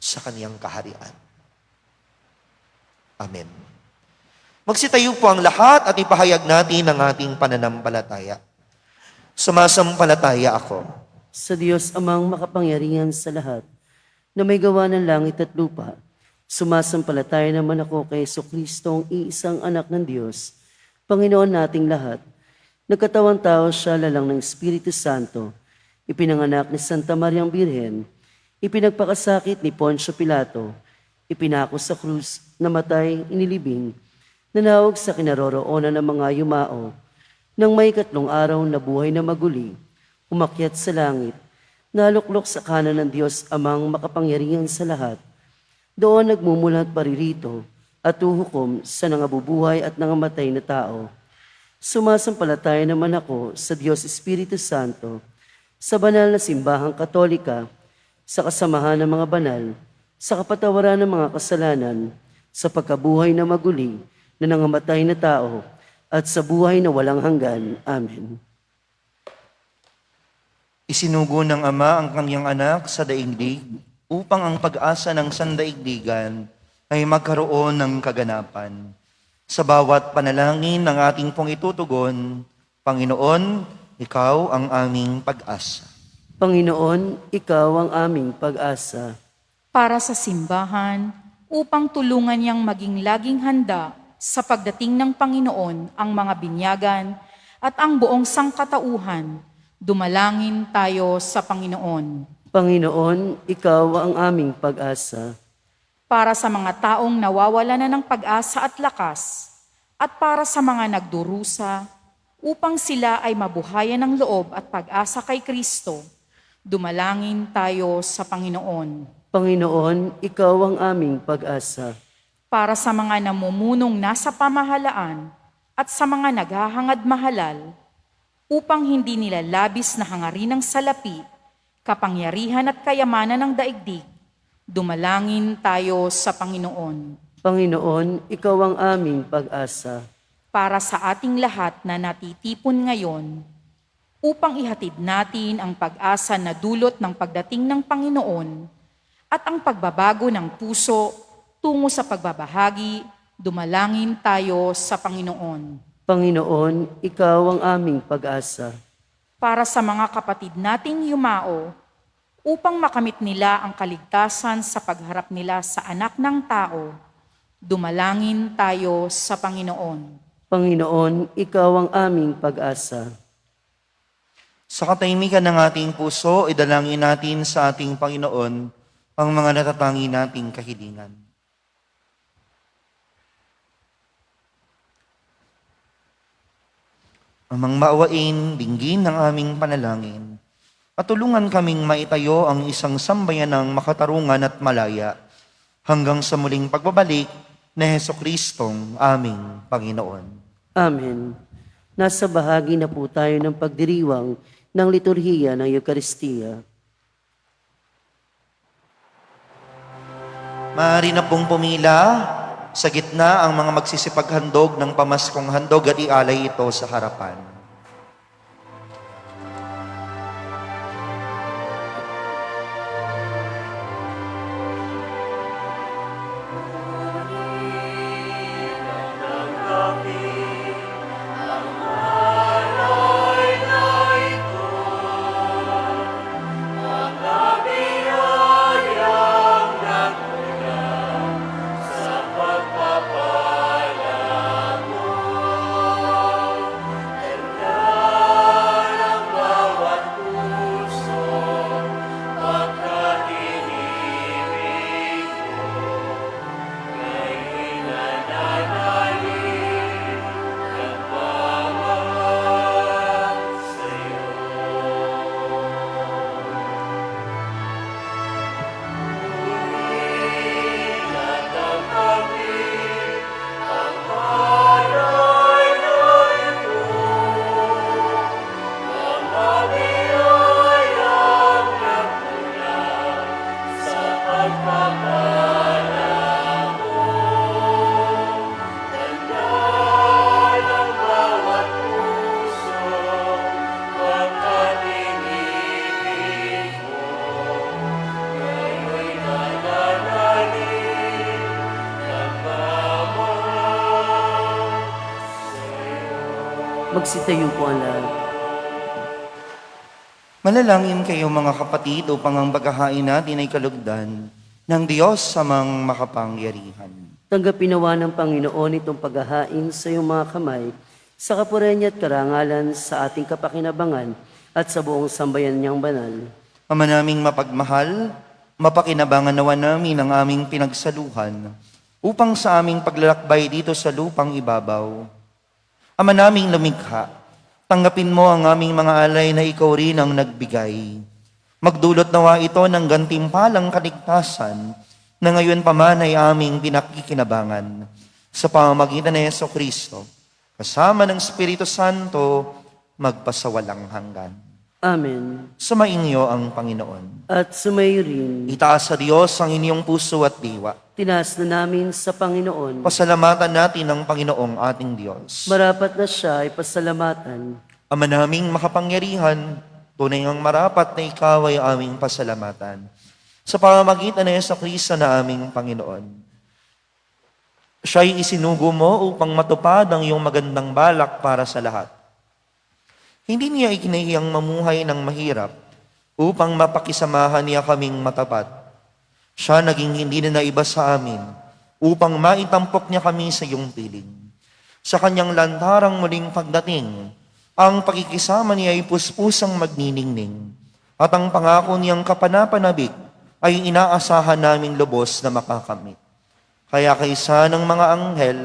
sa kaniyang kaharian. Amen. Magsitayo po ang lahat at ipahayag natin ang ating pananampalataya. Sumasampalataya ako Sa Diyos amang makapangyarihan sa lahat, na may gawa ng langit at lupa, sumasampalataya naman ako kay Jesucristo, ang iisang anak ng Diyos, Panginoon nating lahat. Nagkatawang tao siya lalang ng Espiritu Santo, ipinanganak ni Santa Mariang Birhen, ipinagpakasakit ni Poncio Pilato, ipinako sa krus, namatay, inilibing, nanawag sa kinaroroonan ng mga yumao, nang may 3 araw na buhay na maguli, umakyat sa langit, naluklok sa kanan ng Diyos amang makapangyarihan sa lahat. Doon nagmumulat paririto at uhukom sa nangabubuhay at nangamatay na tao. Sumasampalataya naman ako sa Diyos Espiritu Santo, sa banal na simbahang katolika, sa kasamahan ng mga banal, sa kapatawaran ng mga kasalanan, sa pagkabuhay na maguli na nangamatay na tao, at sa buhay na walang hanggan. Amen. Isinugo ng Ama ang Kanyang anak sa daigdig upang ang pag-asa ng sandaigdigan ay magkaroon ng kaganapan. Sa bawat panalangin ng ating pong itutugon, Panginoon, Ikaw ang aming pag-asa. Panginoon, Ikaw ang aming pag-asa. Para sa simbahan, upang tulungan niyang maging laging handa sa pagdating ng Panginoon ang mga binyagan at ang buong sangkatauhan, dumalangin tayo sa Panginoon. Panginoon, Ikaw ang aming pag-asa. Para sa mga taong nawawala na ng pag-asa at lakas, at para sa mga nagdurusa, upang sila ay mabuhayan ng loob at pag-asa kay Kristo, dumalangin tayo sa Panginoon. Panginoon, Ikaw ang aming pag-asa. Para sa mga namumunong nasa pamahalaan at sa mga naghahangad mahalal, upang hindi nila labis na hangarin ng salapi, kapangyarihan at kayamanan ng daigdig, dumalangin tayo sa Panginoon. Panginoon, Ikaw ang aming pag-asa. Para sa ating lahat na natitipon ngayon, upang ihatid natin ang pag-asa na dulot ng pagdating ng Panginoon at ang pagbabago ng puso tungo sa pagbabahagi, dumalangin tayo sa Panginoon. Panginoon, Ikaw ang aming pag-asa. Para sa mga kapatid nating yumao, upang makamit nila ang kaligtasan sa pagharap nila sa anak ng tao, dumalangin tayo sa Panginoon. Panginoon, Ikaw ang aming pag-asa. Sa katahimikan ng ating puso, idalangin natin sa ating Panginoon ang mga natatangi nating kahilingan. Amang maawain, dinggin ng aming panalangin, at tulungan kaming maitayo ang isang sambayanang makatarungan at malaya hanggang sa muling pagbabalik ni Jesucristong aming Panginoon. Amen. Nasa bahagi na po tayo ng pagdiriwang ng liturhiya ng Eukaristiya. Maaari na pong pumila sa gitna ang mga magsisipaghandog ng pamaskong handog at ialay ito sa harapan. Magsitayo po ang lahat. Manalangin kayo mga kapatid upang ang paghahain natin ay kalugdan ng Diyos sa mga makapangyarihan. Tanggapin nawa ng Panginoon itong paghahain sa iyong mga kamay, sa kapurihan niya at karangalan sa ating kapakinabangan at sa buong sambayan niyang banal. Ama naming mapagmahal, mapakinabangan nawa namin ang aming pinagsaluhan upang sa aming paglalakbay dito sa lupang ibabaw. Ama naming lumikha, tanggapin mo ang aming mga alay na ikaw rin ang nagbigay. Magdulot nawa ito ng gantimpalang kaligtasan na ngayon pa man ay aming pinakikinabangan sa pamamagitan ni Jesucristo, kasama ng Espiritu Santo, magpasawalang hanggan. Amen. Sumainyo ang Panginoon. At sumayo rin, Itaas sa Diyos ang inyong puso at diwa. tinaas na namin sa Panginoon. Pasalamatan natin ang Panginoong ating Diyos. Marapat na siya ay pasalamatan. Ama naming makapangyarihan, tunay ang marapat na ikaw ay aming pasalamatan. Sa pamamagitan ni Jesucristo na aming Panginoon. Siya'y isinugo mo upang matupad ang iyong magandang balak para sa lahat. Hindi niya ikinahiyang mamuhay ng mahirap upang mapakisamahan niya kaming matapat. Siya naging hindi na naiba sa amin upang maitampok niya kami sa iyong piling. Sa kanyang lantarang muling pagdating, ang pakikisama niya ay puspusang magniningning at ang pangako niyang kapanapanabik ay inaasahan naming lubos na makakamit. Kaya kaysa ng mga anghel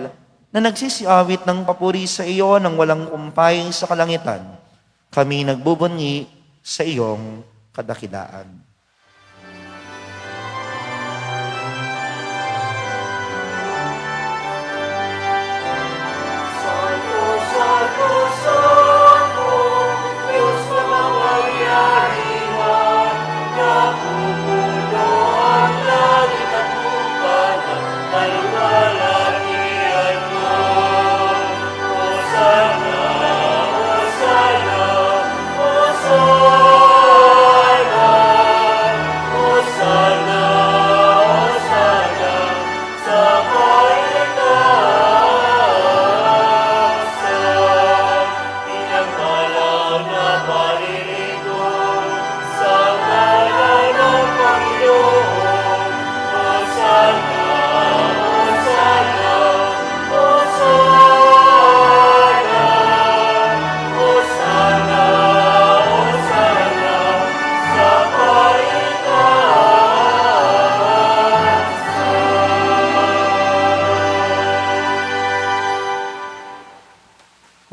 na nagsisiawit ng papuri sa iyo ng walang kumpay sa kalangitan, kami nagbubunyi sa iyong kadakilaan.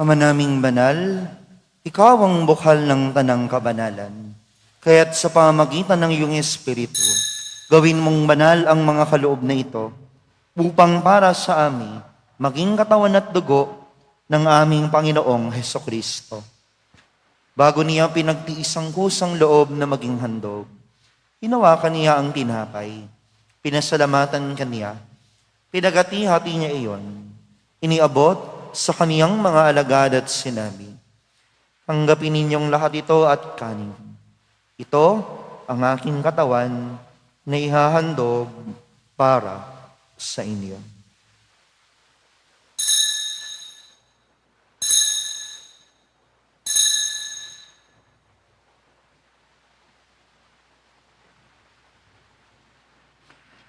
Ama naming banal, ikaw ang bukal ng tanang kabanalan. Kaya't sa pamamagitan ng iyong Espiritu, gawin mong banal ang mga kaloob na ito upang para sa amin maging katawan at dugo ng aming Panginoong Hesukristo. Bago niya pinagtiis ang kusang loob na maging handog, hinawakan niya ang tinapay, pinasalamatan kaniya, pinagati-hati niya iyon, iniabot sa kaniyang mga alagad at sinabi, tanggapin ninyong lahat ito at kanin. Ito ang aking katawan na ihahandog para sa inyo.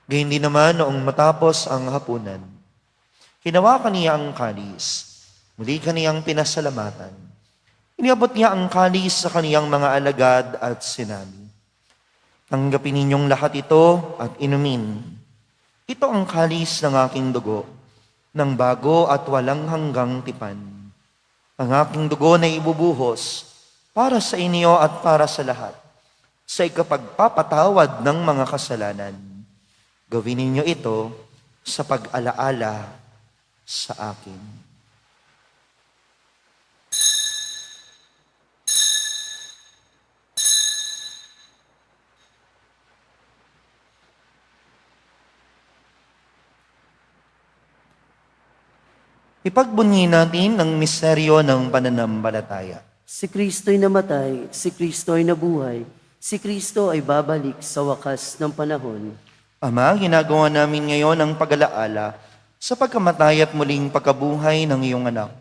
Gayun din naman noong matapos ang hapunan, hinawakan niya ang kalis, muli kaniyang pinasalamatan. Iniabot niya ang kalis sa kaniyang mga alagad at sinabi, tanggapin ninyong lahat ito at inumin. Ito ang kalis ng aking dugo, ng bago at walang hanggang tipan. Ang aking dugo na ibubuhos para sa inyo at para sa lahat, sa ikapagpapatawad ng mga kasalanan. Gawin ninyo ito sa pag-alaala sa akin. Ipagbunyi natin ang misteryo ng pananampalataya. Si Kristo'y namatay, si Kristo'y nabuhay, si Kristo ay babalik sa wakas ng panahon. Ama, ginagawa namin ngayon ang pag-alaala sa pagkamatay at muling pagkabuhay ng iyong anak.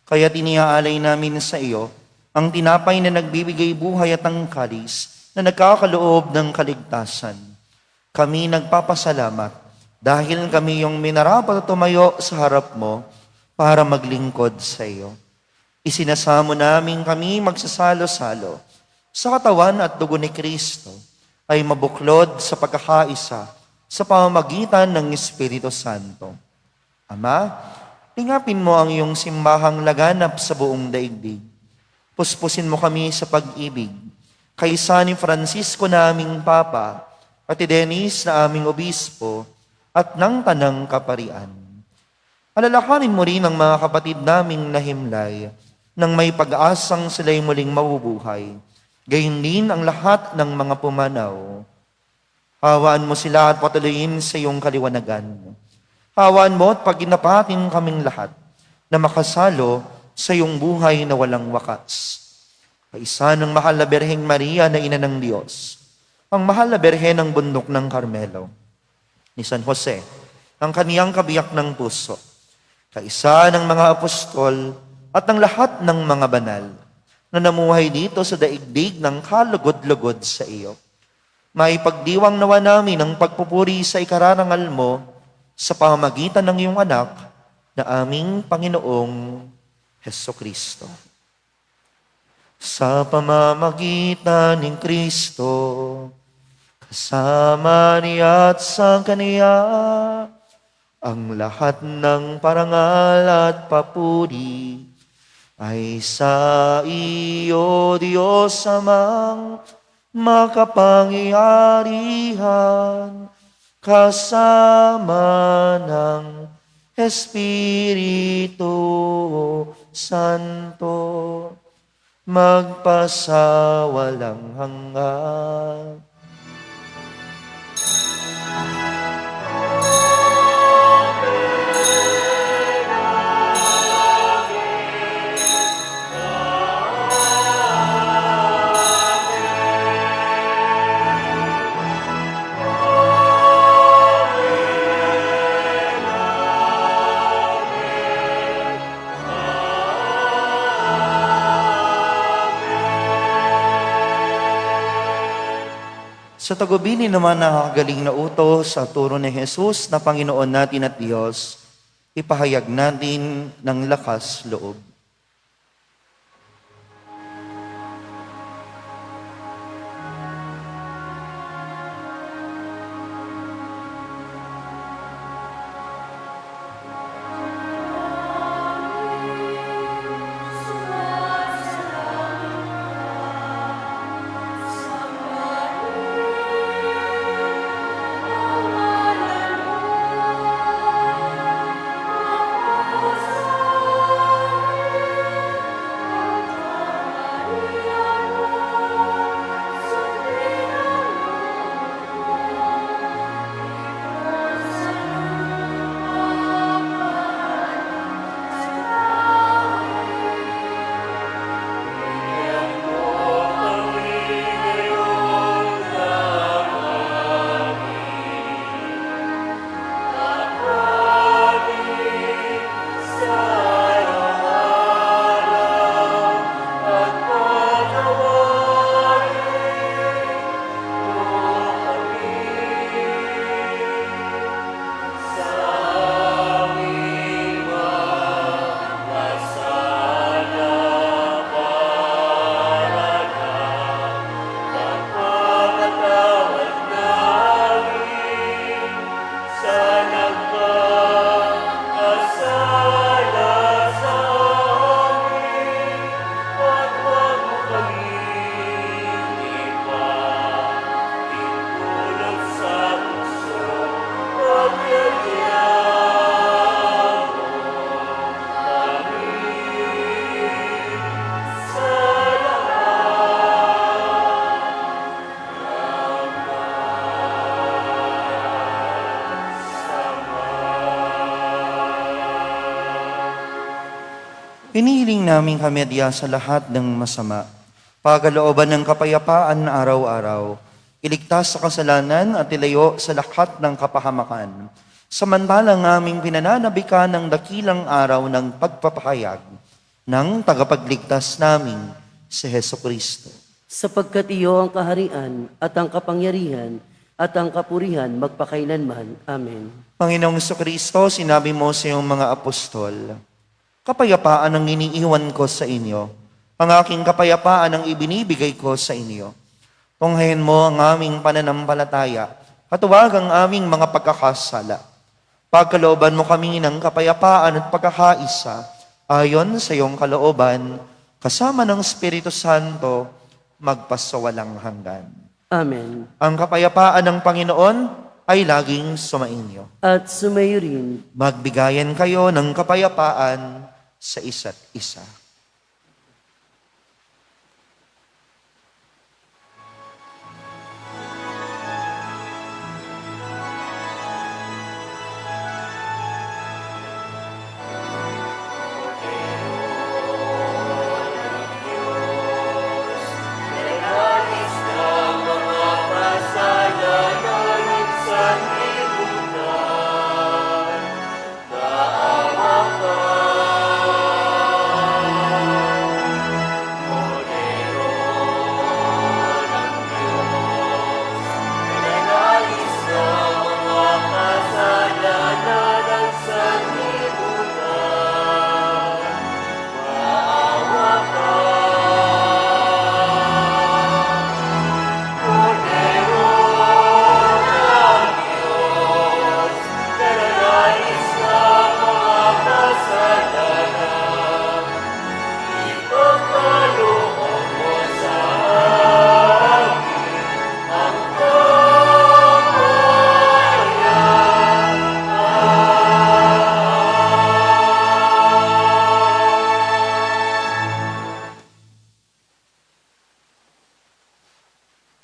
Kaya tiniaalay namin sa iyo ang tinapay na nagbibigay buhay at ang kalis na nagkakaloob ng kaligtasan. Kami nagpapasalamat dahil kami yung minarapat at tumayo sa harap mo para maglingkod sa iyo. Isinasamo namin kami magsasalo-salo sa katawan at dugo ni Kristo ay mabuklod sa pagkakaisa sa pamamagitan ng Espiritu Santo. Ama, tingapin mo ang iyong simbahang laganap sa buong daigdig. Puspusin mo kami sa pag-ibig. Kaysa ni Francisco na aming Papa, at ni Dennis na aming Obispo, at ng Tanang Kaparian. Alalakarin mo rin ang mga kapatid naming nahimlay, nang may pag-asang sila'y muling mabubuhay. Gayon din ang lahat ng mga pumanaw. Hawaan mo sila at patuloyin sa iyong kaliwanagan. Hawaan mo at paginapatin kaming lahat na makasalo sa iyong buhay na walang wakas. Kaisa ng mahal na Birheng Maria na Ina ng Diyos, ang mahal na Birhen ng Bundok ng Carmelo, ni San Jose, ang kaniyang kabiyak ng puso, kaisa ng mga apostol at ng lahat ng mga banal na namuhay dito sa daigdig ng kalugod-lugod sa iyo. May pagdiwang nawa namin ang pagpupuri sa ikararangal mo sa pamamagitan ng iyong anak na aming Panginoong Hesukristo. Sa pamamagitan ng Kristo, kasama niya at sa Kaniya, ang lahat ng parangal at papuri ay sa iyo, Diyos Amang makapangyarihan, kasama ng Espiritu Santo, magpasawalang hanggan. Sa tagubilin naman ng nakagaling na utos sa turo ni Jesus na Panginoon natin at Diyos, ipahayag natin ng lakas loob. Pinihiling namin kami diya sa lahat ng masama, pagalooban ng kapayapaan araw-araw, iligtas sa kasalanan at ilayo sa lahat ng kapahamakan. Samantalang aming pinananabikan ng dakilang araw ng pagpapahayag ng tagapagligtas namin si Heso Kristo. Sapagkat iyo ang kaharian at ang kapangyarihan at ang kapurihan magpakailanman. Amen. Panginoong Kristo, sinabi mo sa iyong mga apostol, kapayapaan ang iniiwan ko sa inyo, ang aking kapayapaan ang ibinibigay ko sa inyo. Tunghayin mo ang aming pananampalataya at huwag ang aming mga pagkakasala. Pagkalooban mo kami ng kapayapaan at pagkakaisa ayon sa iyong kalooban, kasama ng Espiritu Santo, magpasawalang hanggan. Amen. Ang kapayapaan ng Panginoon ay laging sumainyo. At sumayo rin. Magbigayan kayo ng kapayapaan sa isa't isa.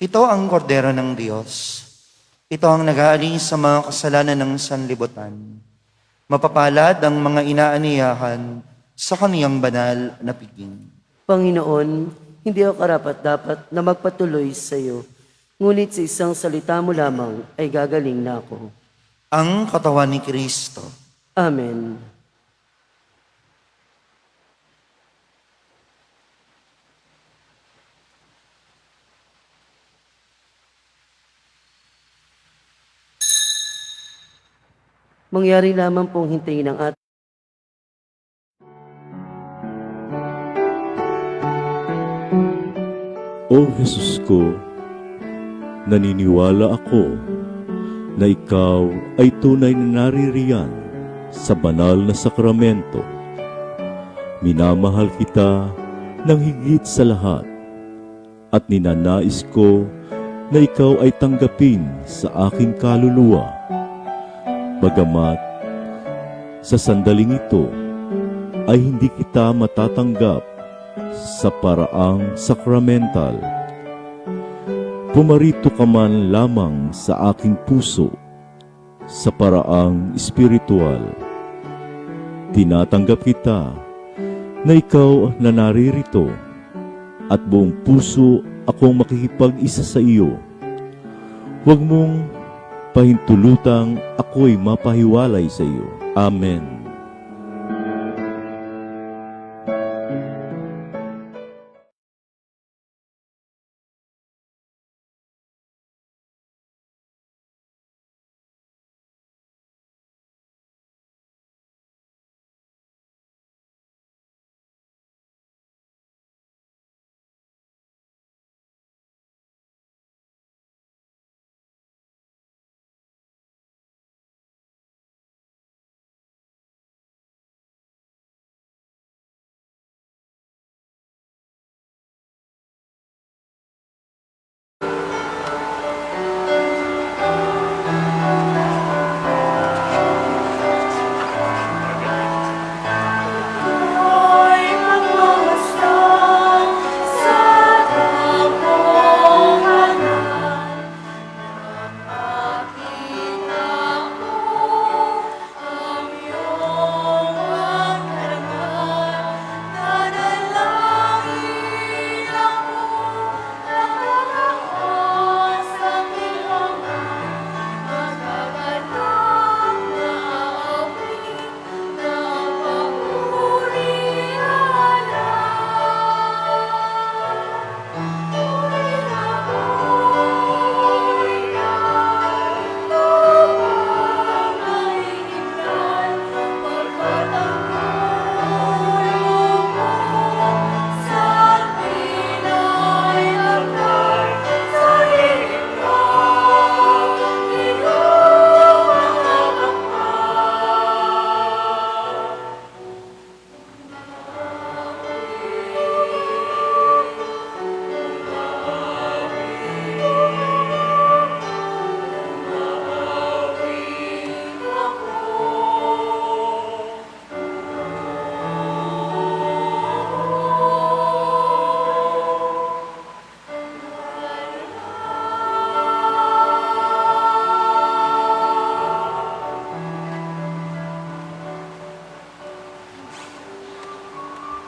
Ito ang kordero ng Diyos. Ito ang nag-aalis sa mga kasalanan ng sanlibutan. Mapapalad ang mga inaaniyahan sa kaniyang banal na piging. Panginoon, hindi ako karapat-dapat na magpatuloy sa iyo, ngunit sa isang salita mo lamang ay gagaling na ako. Ang katawan ni Kristo. Amen. Mangyari lamang pong hintayin ang ating O Jesus ko, naniniwala ako na ikaw ay tunay na naririyan sa banal na sakramento. Minamahal kita ng higit sa lahat at ninanais ko na ikaw ay tanggapin sa aking kaluluwa. Bagamat sa sandaling ito ay hindi kita matatanggap sa paraang sakramental. Pumarito ka man lamang sa aking puso sa paraang espiritual. Tinatanggap kita na ikaw na naririto at buong puso akong makikipag-isa sa iyo. Huwag mong pahintulutang ako'y mapahiwalay sa iyo. Amen.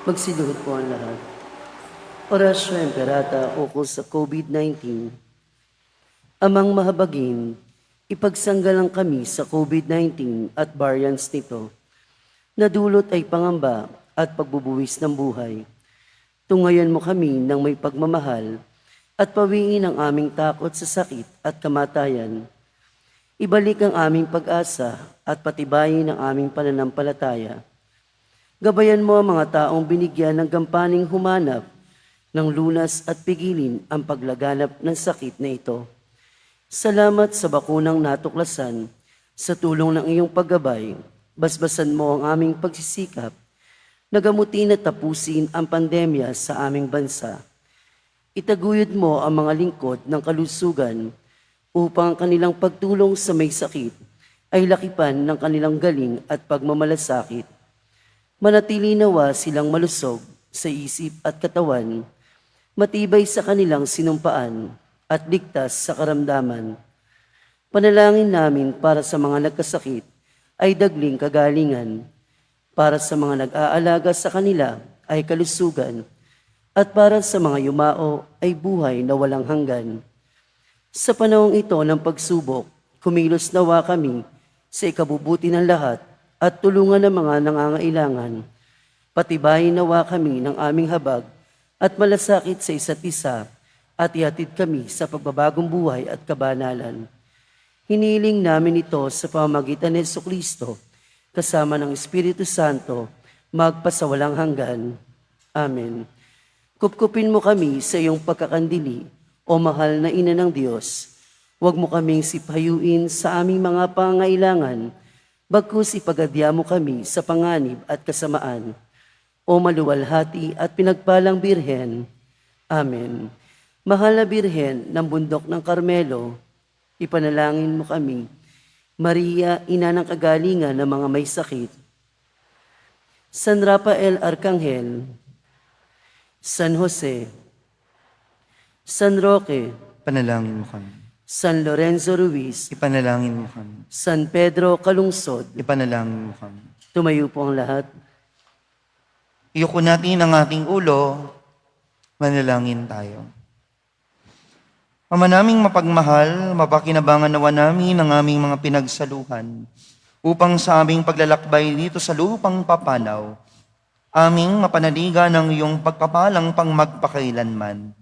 Magsiluhod po ang lahat. Orasyo Emperata ukol sa COVID-19. Amang mahabagin, ipagsangalang kami sa COVID-19 at variants nito. Nadulot ay pangamba at pagbubuwis ng buhay. Tungayan mo kami ng may pagmamahal at pawiin ang aming takot sa sakit at kamatayan. Ibalik ang aming pag-asa at patibayin ang aming pananampalataya. Gabayan mo ang mga taong binigyan ng gampaning humanap ng lunas at pigilin ang paglaganap ng sakit na ito. Salamat sa bakunang natuklasan, sa tulong ng iyong paggabay, basbasan mo ang aming pagsisikap, nagamutin at tapusin ang pandemya sa aming bansa. Itaguyod mo ang mga lingkod ng kalusugan upang ang kanilang pagtulong sa may sakit ay lakipan ng kanilang galing at pagmamalasakit. Manatili nawa silang malusog sa isip at katawan, matibay sa kanilang sinumpaan at ligtas sa karamdaman. Panalangin namin para sa mga nagkasakit ay dagling kagalingan, para sa mga nag-aalaga sa kanila ay kalusugan, at para sa mga yumao ay buhay na walang hanggan. Sa panahong ito ng pagsubok, kumilos nawa kami sa ikabubuti ng lahat at tulungan ng mga nangangailangan. Patibayin nawa kami ng aming habag at malasakit sa isa't isa at ihatid kami sa pagbabagong buhay at kabanalan. Hiniling namin ito sa pamamagitan ni Jesucristo kasama ng Espiritu Santo magpasawalang hanggan. Amen. Kupkupin mo kami sa iyong pagkakandili, o mahal na ina ng Diyos. Huwag mo kaming sipayuin sa aming mga pangailangan, bagkus ipagadya mo kami sa panganib at kasamaan. O maluwalhati at pinagpalang Birhen. Amen. Mahal na Birhen ng bundok ng Carmelo, ipanalangin mo kami. Maria, ina ng kagalingan ng mga may sakit. San Rafael Arcangel, San Jose, San Roque, Panalangin mo kami. San Lorenzo Ruiz, Ipanalangin mo kami. San Pedro Calungsod. Ipanalangin mo kami. Tumayo po ang lahat. Iyuko natin ang ating ulo, manalangin tayo. Ama naming mapagmahal, mapakinabangan nawa namin ang aming mga pinagsaluhan upang sa aming paglalakbay dito sa lupang papanaw, aming mapanaligan ng iyong pagpapalang pang magpakailanman.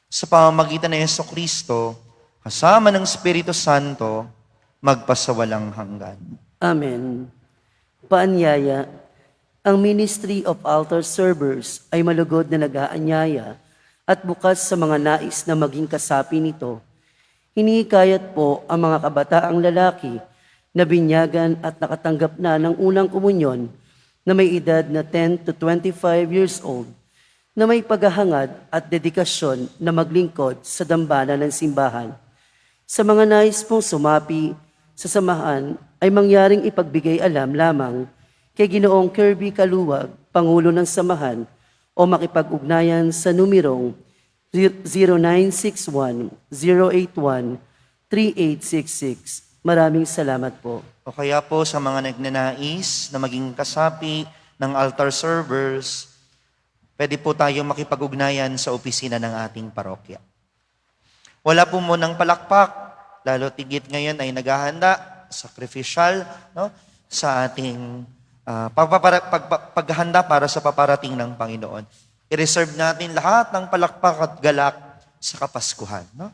Sa pamamagitan ng Jesucristo, kasama ng Espiritu Santo, magpasawalang hanggan. Amen. Paanyaya, ang Ministry of Altar Servers ay malugod na nag-aanyaya at bukas sa mga nais na maging kasapi nito. Hinihikayat po ang mga kabataang lalaki na binyagan at nakatanggap na ng unang komunyon na may edad na 10 to 25 years old, na may paghahangad at dedikasyon na maglingkod sa dambana ng simbahan. Sa mga nais pong sumapi sa samahan ay mangyaring ipagbigay alam lamang kay Ginoong Kirby Kaluwag, Pangulo ng Samahan, o makipag-ugnayan sa numerong 0961-081-3866. Maraming salamat po. O kaya po sa mga nagnanais na maging kasapi ng altar servers, pwede po tayong makipag-ugnayan sa opisina ng ating parokya. Wala po munang palakpak, lalo tigit ngayon ay naghahanda, sacrificial, no, sa ating paghahanda para sa paparating ng Panginoon. I-reserve natin lahat ng palakpak at galak sa Kapaskuhan. No?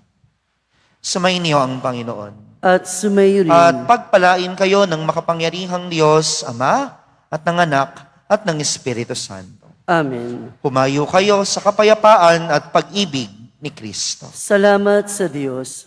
Sumainyo ang Panginoon. At sumayo rin. At pagpalain kayo ng makapangyarihang Diyos, Ama, at ng Anak, at ng Espiritu Santo. Amen. Humayo kayo sa kapayapaan at pag-ibig ni Kristo. Salamat sa Diyos.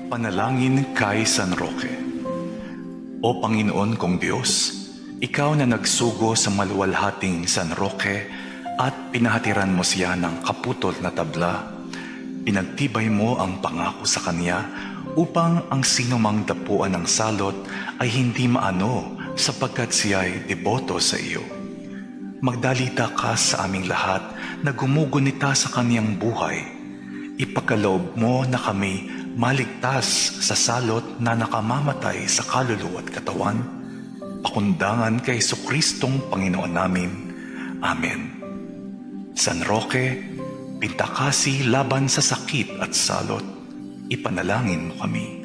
Panalangin kay San Roque. O Panginoon kong Diyos, Ikaw na nagsugo sa maluwalhating San Roque at pinahatiran mo siya ng kaputol na tabla. Pinagtibay mo ang pangako sa kanya upang ang sinumang dapuan ng salot ay hindi maano sapagkat siya ay deboto sa iyo. Magdalita ka sa aming lahat na gumugunita sa kaniyang buhay. Ipagkaloob mo na kami maligtas sa salot na nakamamatay sa kaluluwa at katawan. Pakundangan kay Jesucristong Panginoon namin. Amen. San Roque, pintakasi laban sa sakit at salot, ipanalangin mo kami.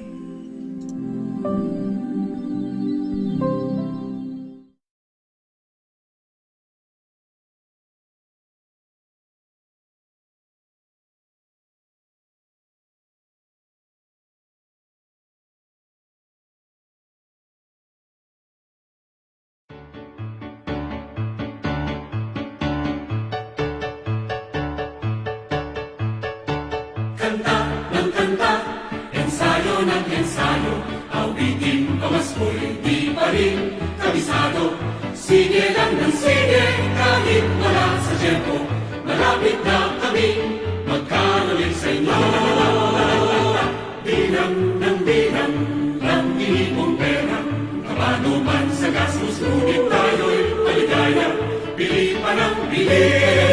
Sa gastos, ngunit tayo'y maligaya. Pili pa ng pili.